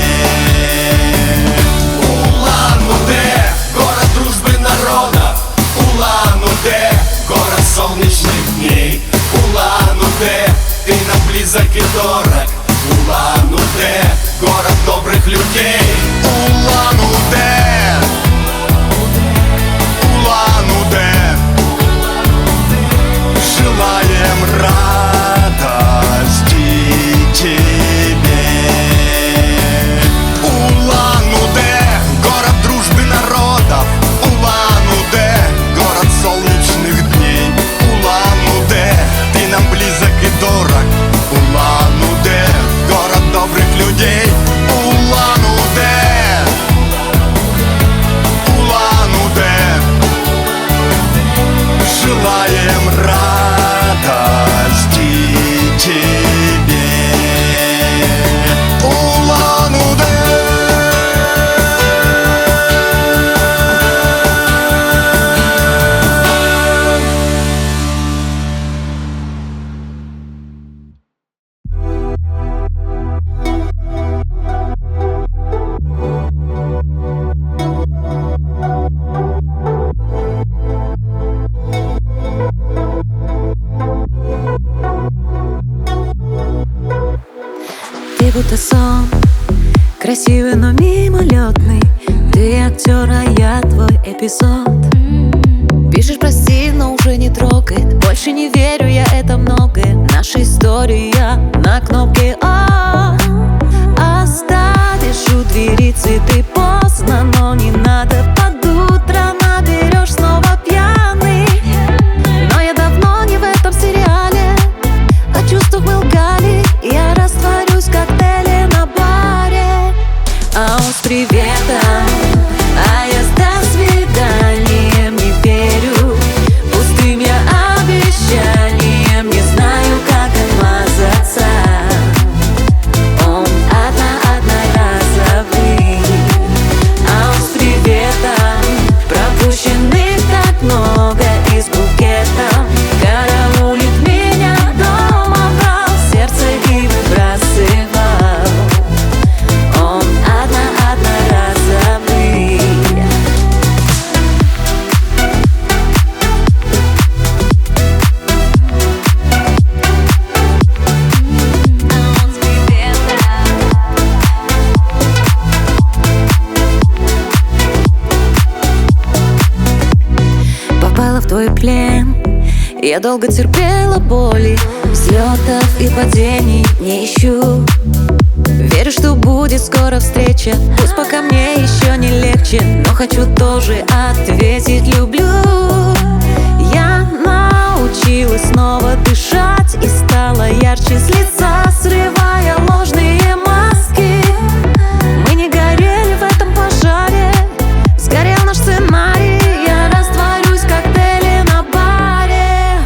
Улан-Удэ, город дружбы народов. Улан-Удэ, город солнечных дней. Улан-Удэ, ты нам близок и дорог. Улан-Удэ, город добрых людей. Улан-Удэ, Улан-Удэ, желаем радости тебе. Улан-Удэ, город дружбы народов. Улан-Удэ, город солнечных дней. Улан-Удэ, ты нам близок и дорог. Улан-Удэ, город добрых людей. Улан-Удэ, Улан-Удэ, желаем радости тебе. Улан-Удэ.
Ты будто сон, красивый, но мимолетный. Ты актер, а я твой эпизод. Пишешь прости, но уже не трогает. Больше не верю я, это многое. Наша история на кнопке «О». Оставишь у двери цветы поздно, но не надо, под утро наберешь снова пьяный. Но я давно не в этом сериале, о чувствах мы лгали. Я растворюсь в коктейле на баре, а он с приветом
Я долго терпела боли, взлетов и падений не ищу. Верю, что будет скоро встреча, пусть пока мне еще не легче, но хочу тоже ответить люблю. Я научилась снова дышать и стала ярче с лица, срывая ложные маски. Мы не горели в этом пожаре, сгорел наш сценарий. Я растворюсь в коктейле на баре,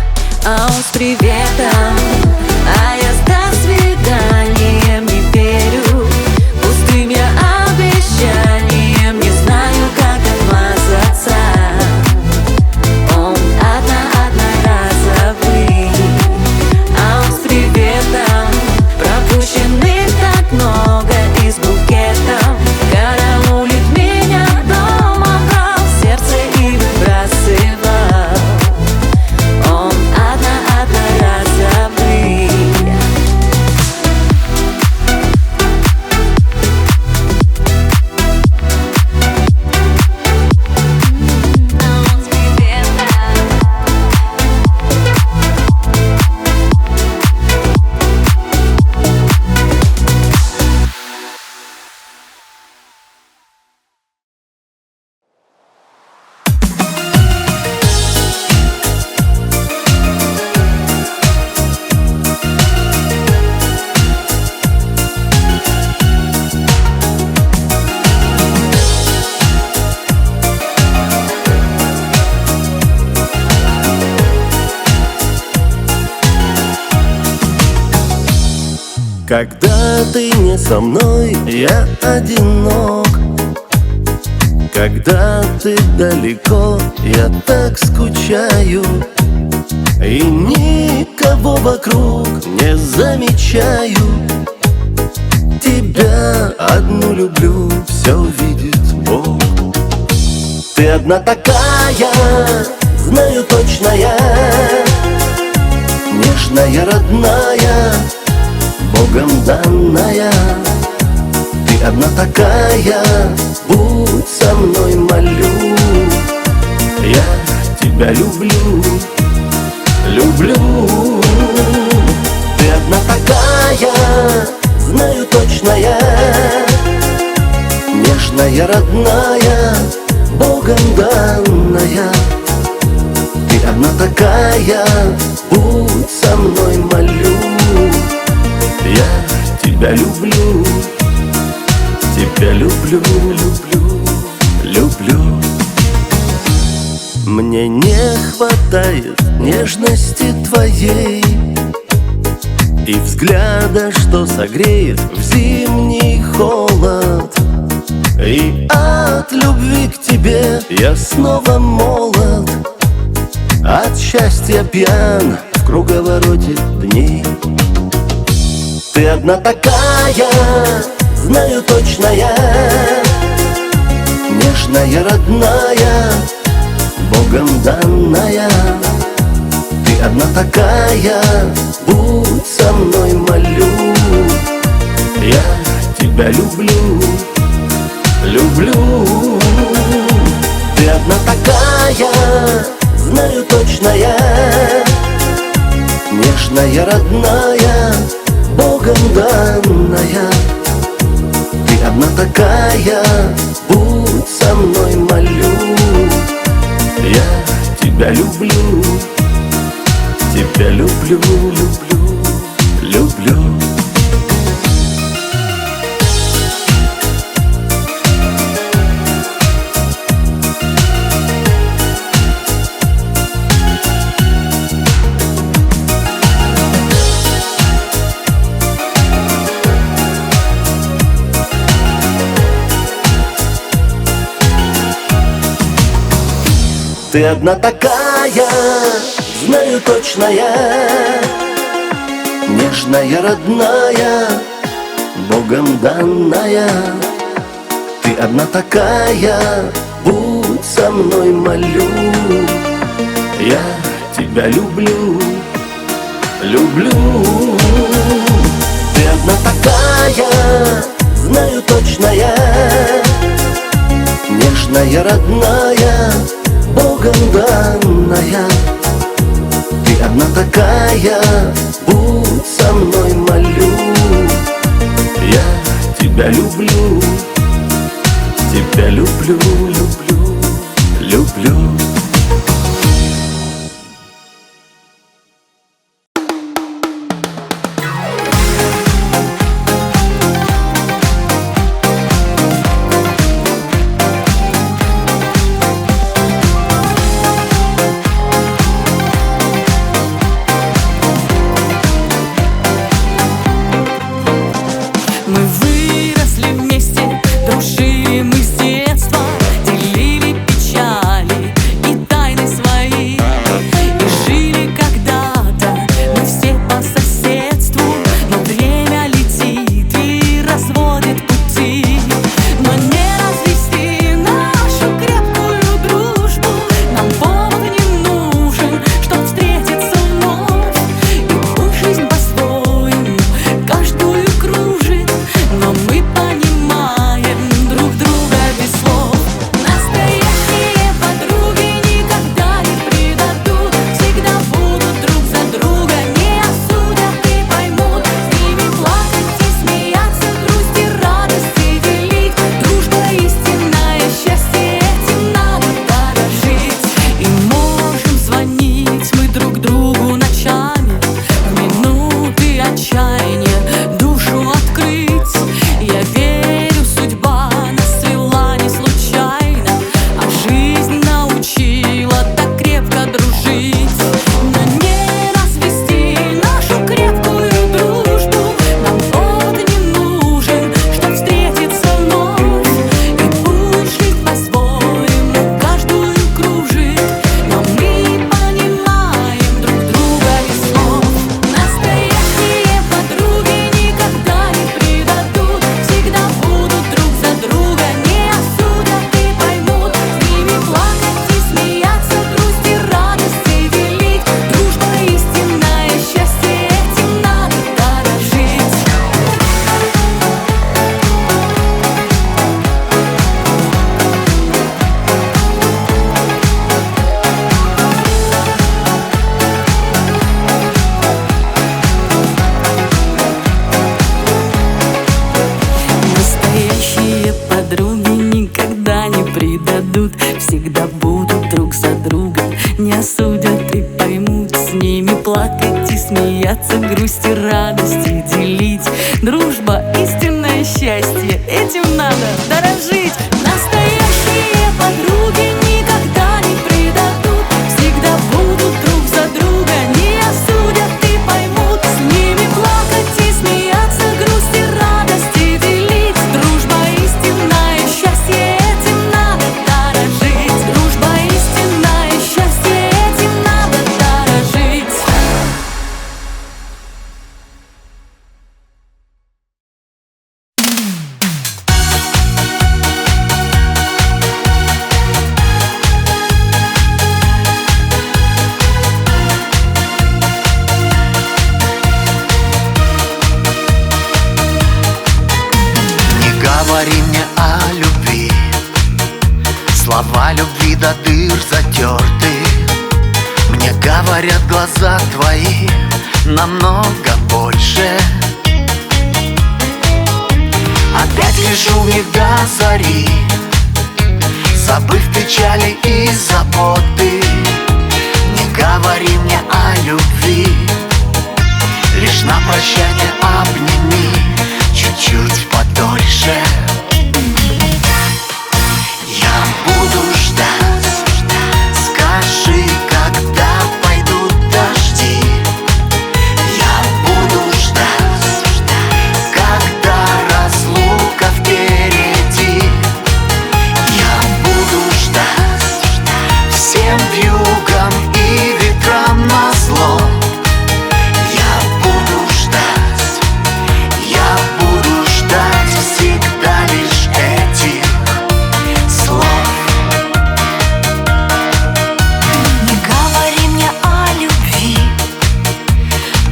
а он с приветом, а я с до свиданием. Не верю пустым я обещанием, не знаю, как отмазаться. Он одноразовый, а он с приветом. Пропущенных так много и с букетом. Караулит меня дома, брал сердце и выбрасывал. Он одноразовый.
Когда ты не со мной, я одинок. Когда ты далеко, я так скучаю. И никого вокруг не замечаю. Тебя одну люблю, все видит Бог. Ты одна такая, знаю точно я, нежная, родная, Богом данная. Ты одна такая, будь со мной, молю. Я тебя люблю, люблю. Ты одна такая, знаю точно я, нежная, родная, Богом данная. Ты одна такая, будь со мной, молю. Я тебя люблю, тебя люблю, люблю, люблю. Мне не хватает нежности твоей и взгляда, что согреет в зимний холод. И от любви к тебе я снова молод, от счастья пьян в круговороте дней. Ты одна такая, знаю точно я, нежная, родная, Богом данная. Ты одна такая, будь со мной, молю. Я тебя люблю, люблю. Ты одна такая, знаю точно я, нежная, родная, Богом данная. Ты одна такая, будь со мной, молю. Я тебя люблю, тебя люблю, люблю, люблю. Ты одна такая, знаю точно я, нежная, родная, Богом данная. Ты одна такая, будь со мной, молю. Я тебя люблю, люблю. Ты одна такая, знаю точно я, нежная, родная, Богом данная. Ты
она такая, будь со мной, молю. Я тебя люблю, тебя люблю, люблю, люблю.
Мы выросли вместе, дружили мы с детства, делили печали и тайны свои. И жили когда-то мы все по соседству, но время летит и разводит пути. Но не развести нашу крепкую дружбу, нам повод не нужен, чтоб встретиться вновь. И пусть жизнь по-своему каждую кружит, но мы понимаем друг друга без слов. Настоящие подруги никогда не предадут, всегда будут друг за друга, не осудят и поймут. С ними плакать и смеяться, грусть и радости делить. Дружба истинное счастье, этим надо дорожить. И можем звонить мы друг другу ночами, в минуты отчаяния душу открыть. Я верю, судьба нас свела не случайно, а жизнь научила так крепко дружить. Но не развести нашу крепкую дружбу, нам повод не нужен, чтоб встретиться вновь. И пусть жизнь по-своему каждую кружит, но мы понимаем друг друга без слов. Настоящие подруги никогда не предадут, всегда будут друг за друга, не осудят и поймут. С ними плакать и смеяться, грусть и радости делить. Дружба истинное счастье, этим надо дорожить. Настоящие подруги никогда не предадут, всегда будут друг за друга, не осудят и поймут. С ними плакать и смеяться, грусть и радости делить. Дружба истинное счастье, этим надо дорожить. Настоящие подруги никогда не предадут, всегда будут друг за друга, не осудят и поймут. С ними плакать и смеяться, грусть и радости делить. Дружба истинное счастье, этим надо дорожить. Дружба истинное счастье, этим надо дорожить.
Не говори мне о любви, слова любви до дыр затерты. Мне говорят глаза твои намного больше. Опять лежу в них до зари, забыв печали и заботы. Не говори мне о любви, лишь на прощание обними чуть-чуть подольше. Я буду ждать, скажи, когда пойдут дожди. Я буду ждать, когда разлука впереди. Я буду ждать всем вьюгам и ветрам назло. Я буду ждать всегда лишь этих слов.
Не говори мне о любви,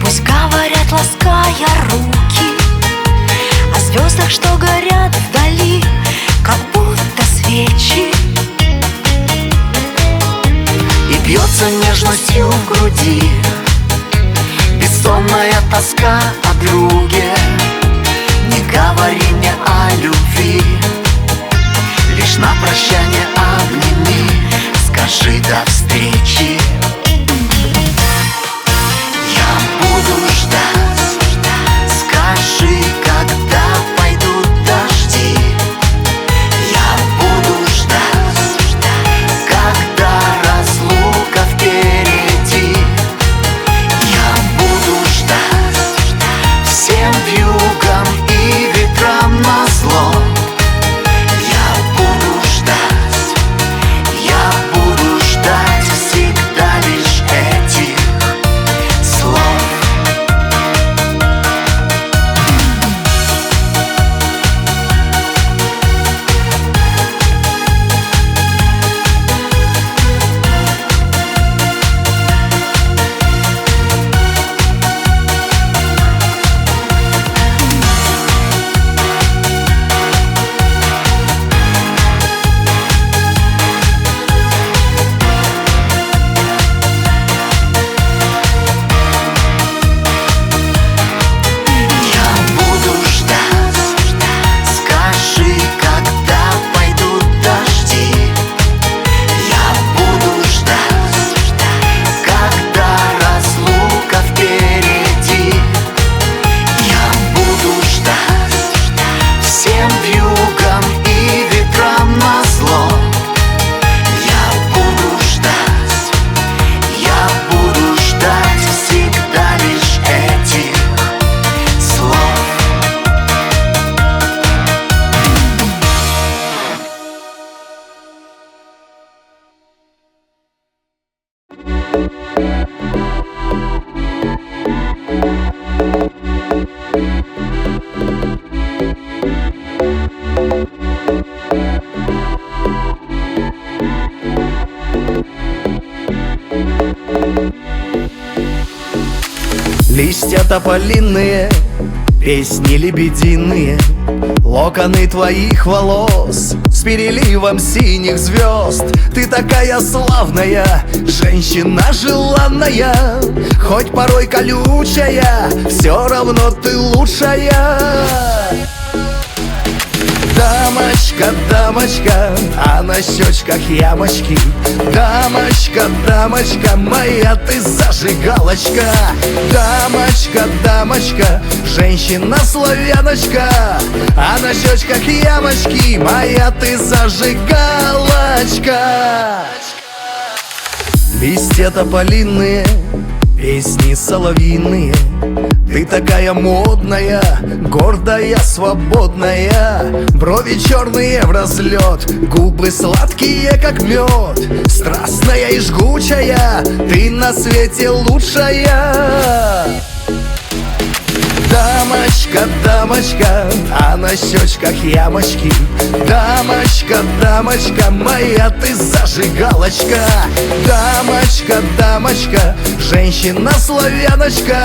пусть говорят, лаская руки, о звездах, что горят вдали, как будто свечи.
И бьется нежностью в груди Томная тоска о друге, не говори мне о любви. Лишь на прощание обними, скажи до встречи. Я буду ждать, скажи, когда пойдут дожди. Я буду ждать, когда разлука впереди. Я буду ждать всем вьюгам и ветрам назло. Я буду ждать всегда лишь этих слов. Листья тополиные, песни лебединые, локоны твоих волос с переливом синих звезд. Ты такая славная, женщина желанная, хоть порой колючая, все равно ты лучшая. Дамочка, дамочка, а на щечках ямочки. Дамочка, дамочка, моя ты зажигалочка. Дамочка, дамочка, женщина-славяночка, а на щечках ямочки, моя ты зажигалочка. Листья тополиные, песни соловьиные, ты такая модная, гордая, свободная. Брови черные в разлет, губы сладкие, как мед, страстная и жгучая, ты на свете лучшая. Дамочка, дамочка, а на щечках ямочки. Дамочка, дамочка, моя ты зажигалочка. Дамочка, дамочка, женщина-славяночка,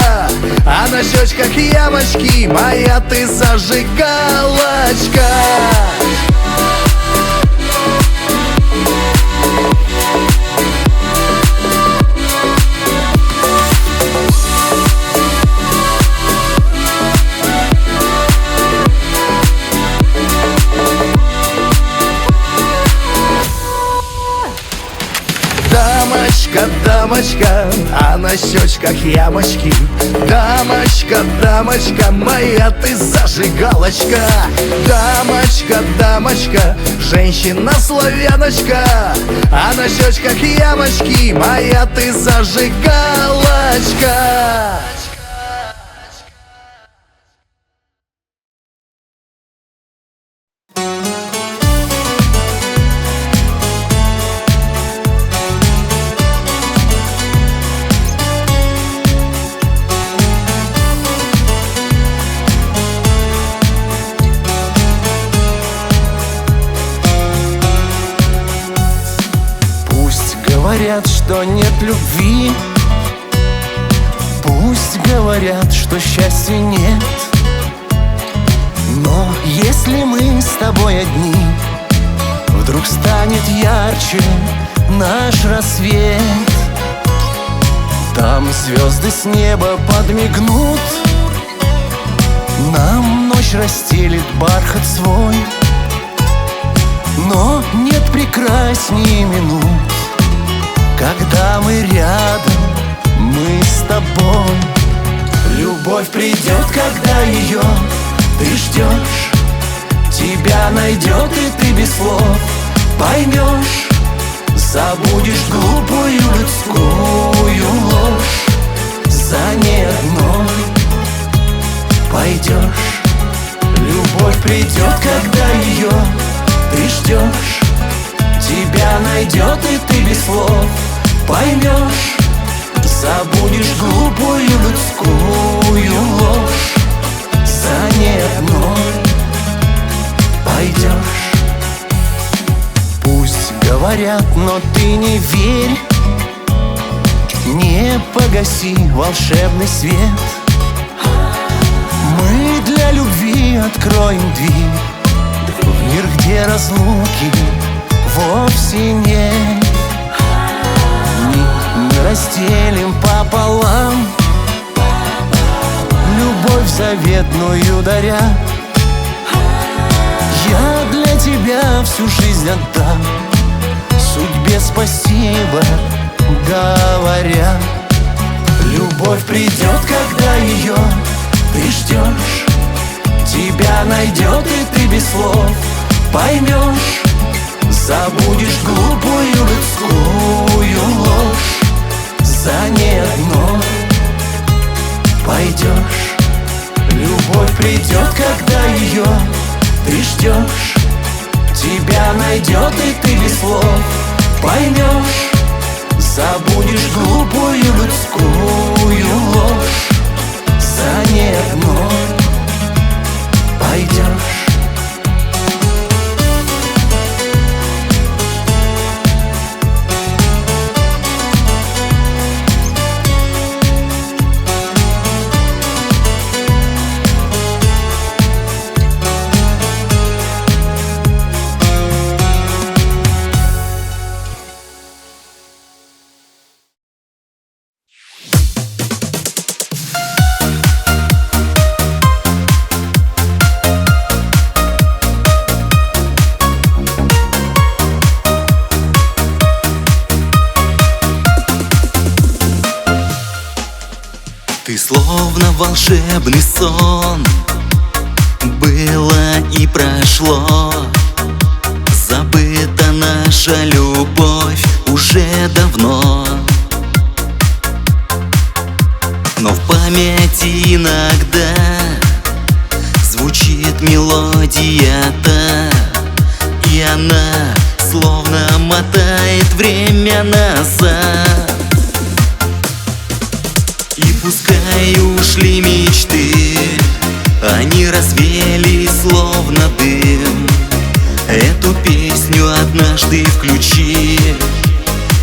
а на щечках ямочки, моя ты зажигалочка. Дамочка, дамочка, а на щечках ямочки. Дамочка, дамочка, моя ты зажигалочка. Дамочка, дамочка, женщина-славяночка, а на щечках ямочки, моя ты зажигалочка.
Говорят, что нет любви, пусть говорят, что счастья нет, но если мы с тобой одни, вдруг станет ярче наш рассвет.
Там звезды с неба подмигнут, нам ночь расстелит бархат свой. Но нет прекрасней минут, когда мы рядом, мы с тобой. Любовь придет, когда ее ты ждешь, тебя найдет, и ты без слов поймешь. Забудешь глупую людскую ложь, за ней одной пойдешь. Любовь придет, когда ее ты ждешь, тебя найдет, и ты без слов поймешь. Забудешь глупую людскую ложь, за ней одной пойдешь. Пусть говорят, но ты не верь, не погаси волшебный свет. Мы для любви откроем дверь в мир, где разлуки вовсе нет. Мы разделим пополам любовь заветную даря. Я для тебя всю жизнь отдам, судьбе спасибо говоря. Любовь придет, когда ее ты ждешь, тебя найдет, и ты без слов поймешь. Забудешь глупую людскую ложь, за ней одной пойдешь. Любовь придет, когда ее ты ждешь, тебя найдет, и ты без слов поймешь. Забудешь глупую людскую ложь, за ней одной пойдешь.
Ты словно волшебный сон, было и прошло. Забыта наша любовь уже давно, но в памяти иногда звучит мелодия та, и она словно мотает время назад. И пускай ушли мечты, они развеялись словно дым. Эту песню однажды включи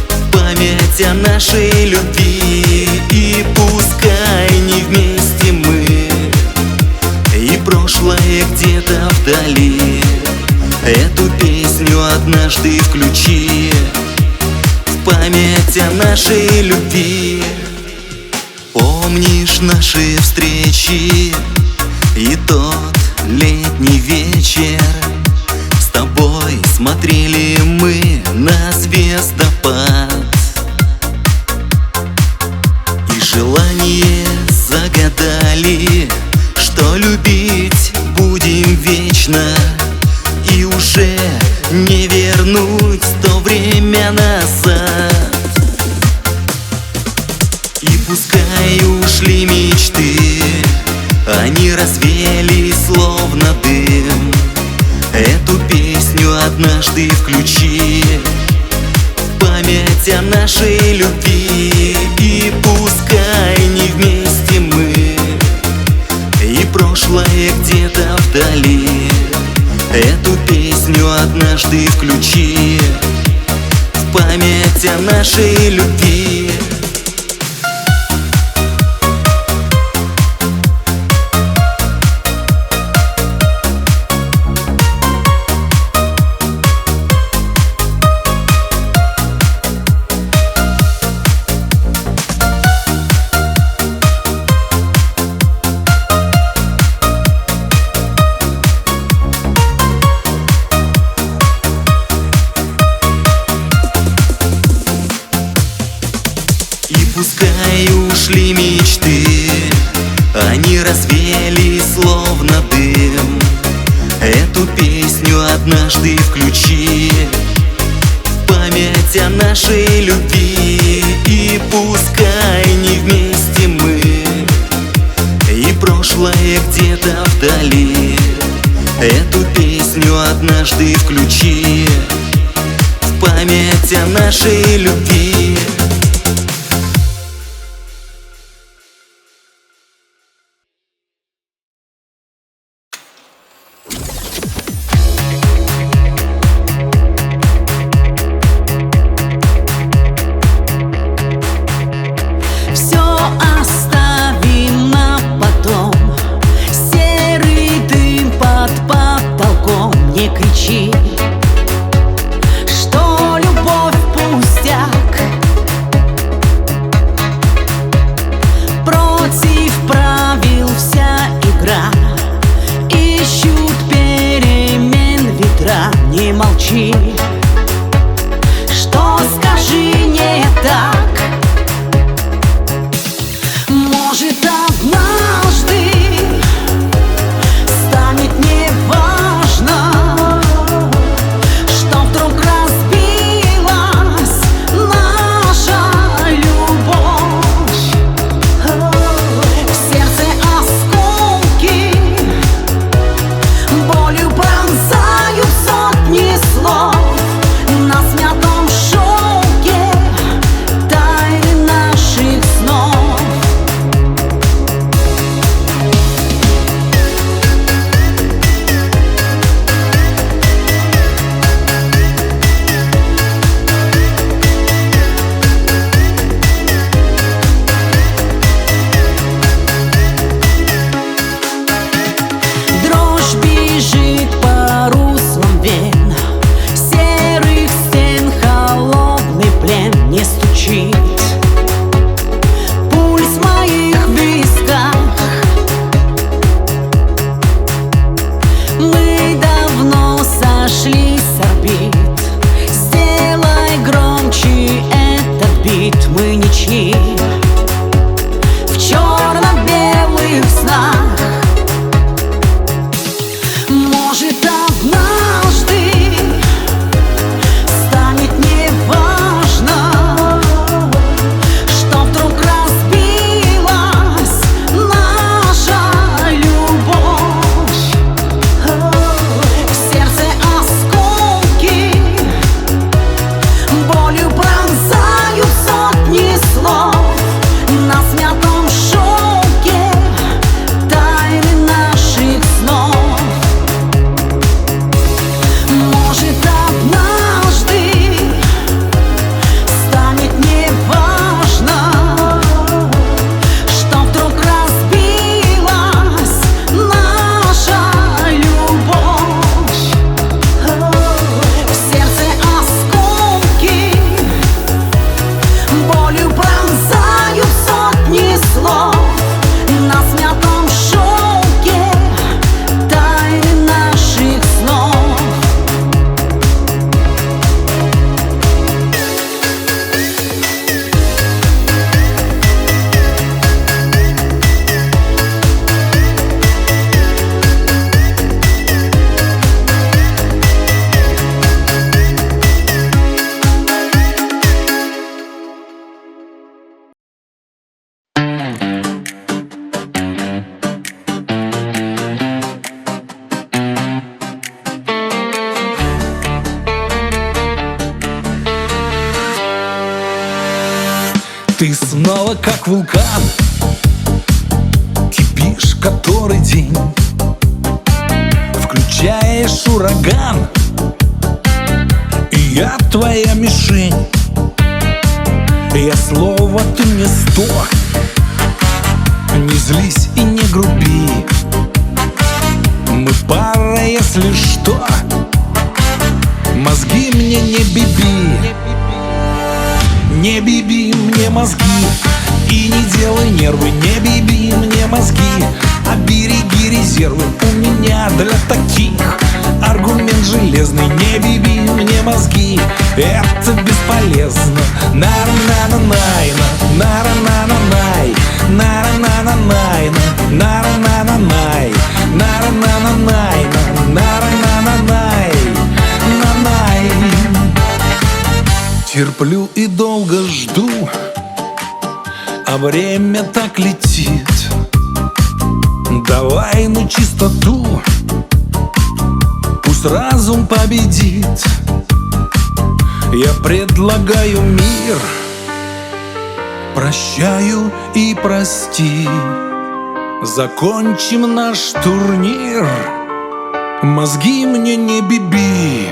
в память о нашей любви. И пускай не вместе мы, и прошлое где-то вдали, эту песню однажды включи в память о нашей любви. Помнишь наши встречи и тот летний вечер? С тобой смотрели мы на звездопад, и желание загадали, что любить будем вечно, и уже не вернуть то время назад. И пускай ушли мечты, они развеялись словно дым. Эту песню однажды включи в память о нашей любви. И пускай не вместе мы, и прошлое где-то вдали, эту песню однажды включи в память о нашей любви.
пускай ушли мечты, они развеяли словно дым. Эту песню однажды включи в память о нашей любви. И пускай не вместе мы, и прошлое где-то вдали, эту песню однажды включи в память о нашей любви.
Что любовь пустяк, против правил вся игра, ищут перемен ветра. Не молчи, что скажи не так. Может, однажды станет неважно, мы ничьи в черно-белых снах. Может, однажды станет неважно, что вдруг разбилась наша любовь. В сердце осколки болью пронзают сотни слов. На смятом шелке тайны наших снов. Может, однажды станет неважно, что вдруг разбилась наша любовь. В сердце осколки болью пронзают сотни слов. На смятом шелке тайны наших снов.
Ты снова как вулкан, кипишь который день, включаешь ураган, и я твоя мишень. Я слово, ты мне 100. Не злись и не груби, мы пара, если что. Мозги мне не биби, не биби мне мозги, и не делай нервы, не биби мне мозги, а береги резервы у меня для таких. Аргумент железный, не биби мне мозги, это бесполезно. Нара-на-на-найна, нара-на-на-най, нара-на-на-найна, нара-на-на-най, нара-на-на-найна, нара-на-на-най, на-най. Терплю и долго жду, а время так летит. Давай ну чистоту, пусть разум победит. Я предлагаю мир, прощаю и прости. Закончим наш турнир, мозги мне не биби.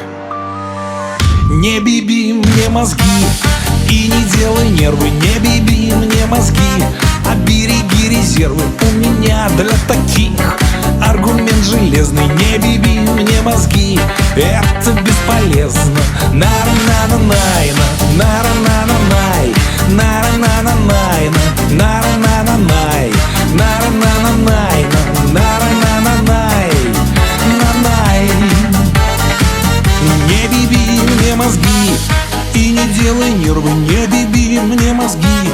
Не биби мне мозги и не делай нервы. Не биби мне мозги, а береги резервы у меня для таких. Аргумент железный, не биби мне мозги, это бесполезно. Нара-на-на-найна, нара-на-на-най, нара-на-на-найна, нара-на-на-най, нара-на-на-найна, нара-на-на-най, на-най. Не биби мне мозги и не делай нервы. Не биби мне мозги,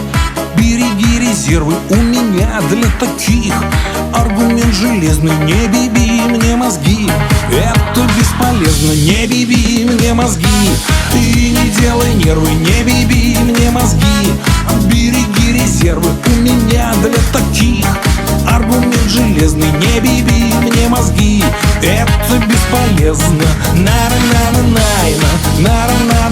береги резервы у меня для таких. Аргумент железный, не биби мне мозги, это бесполезно. Не биби мне мозги и не делай нервы. Не биби мне мозги, береги резервы у меня для таких. Аргумент железный, не биби мне мозги, это бесполезно. Нара-на-на-найна, нара-на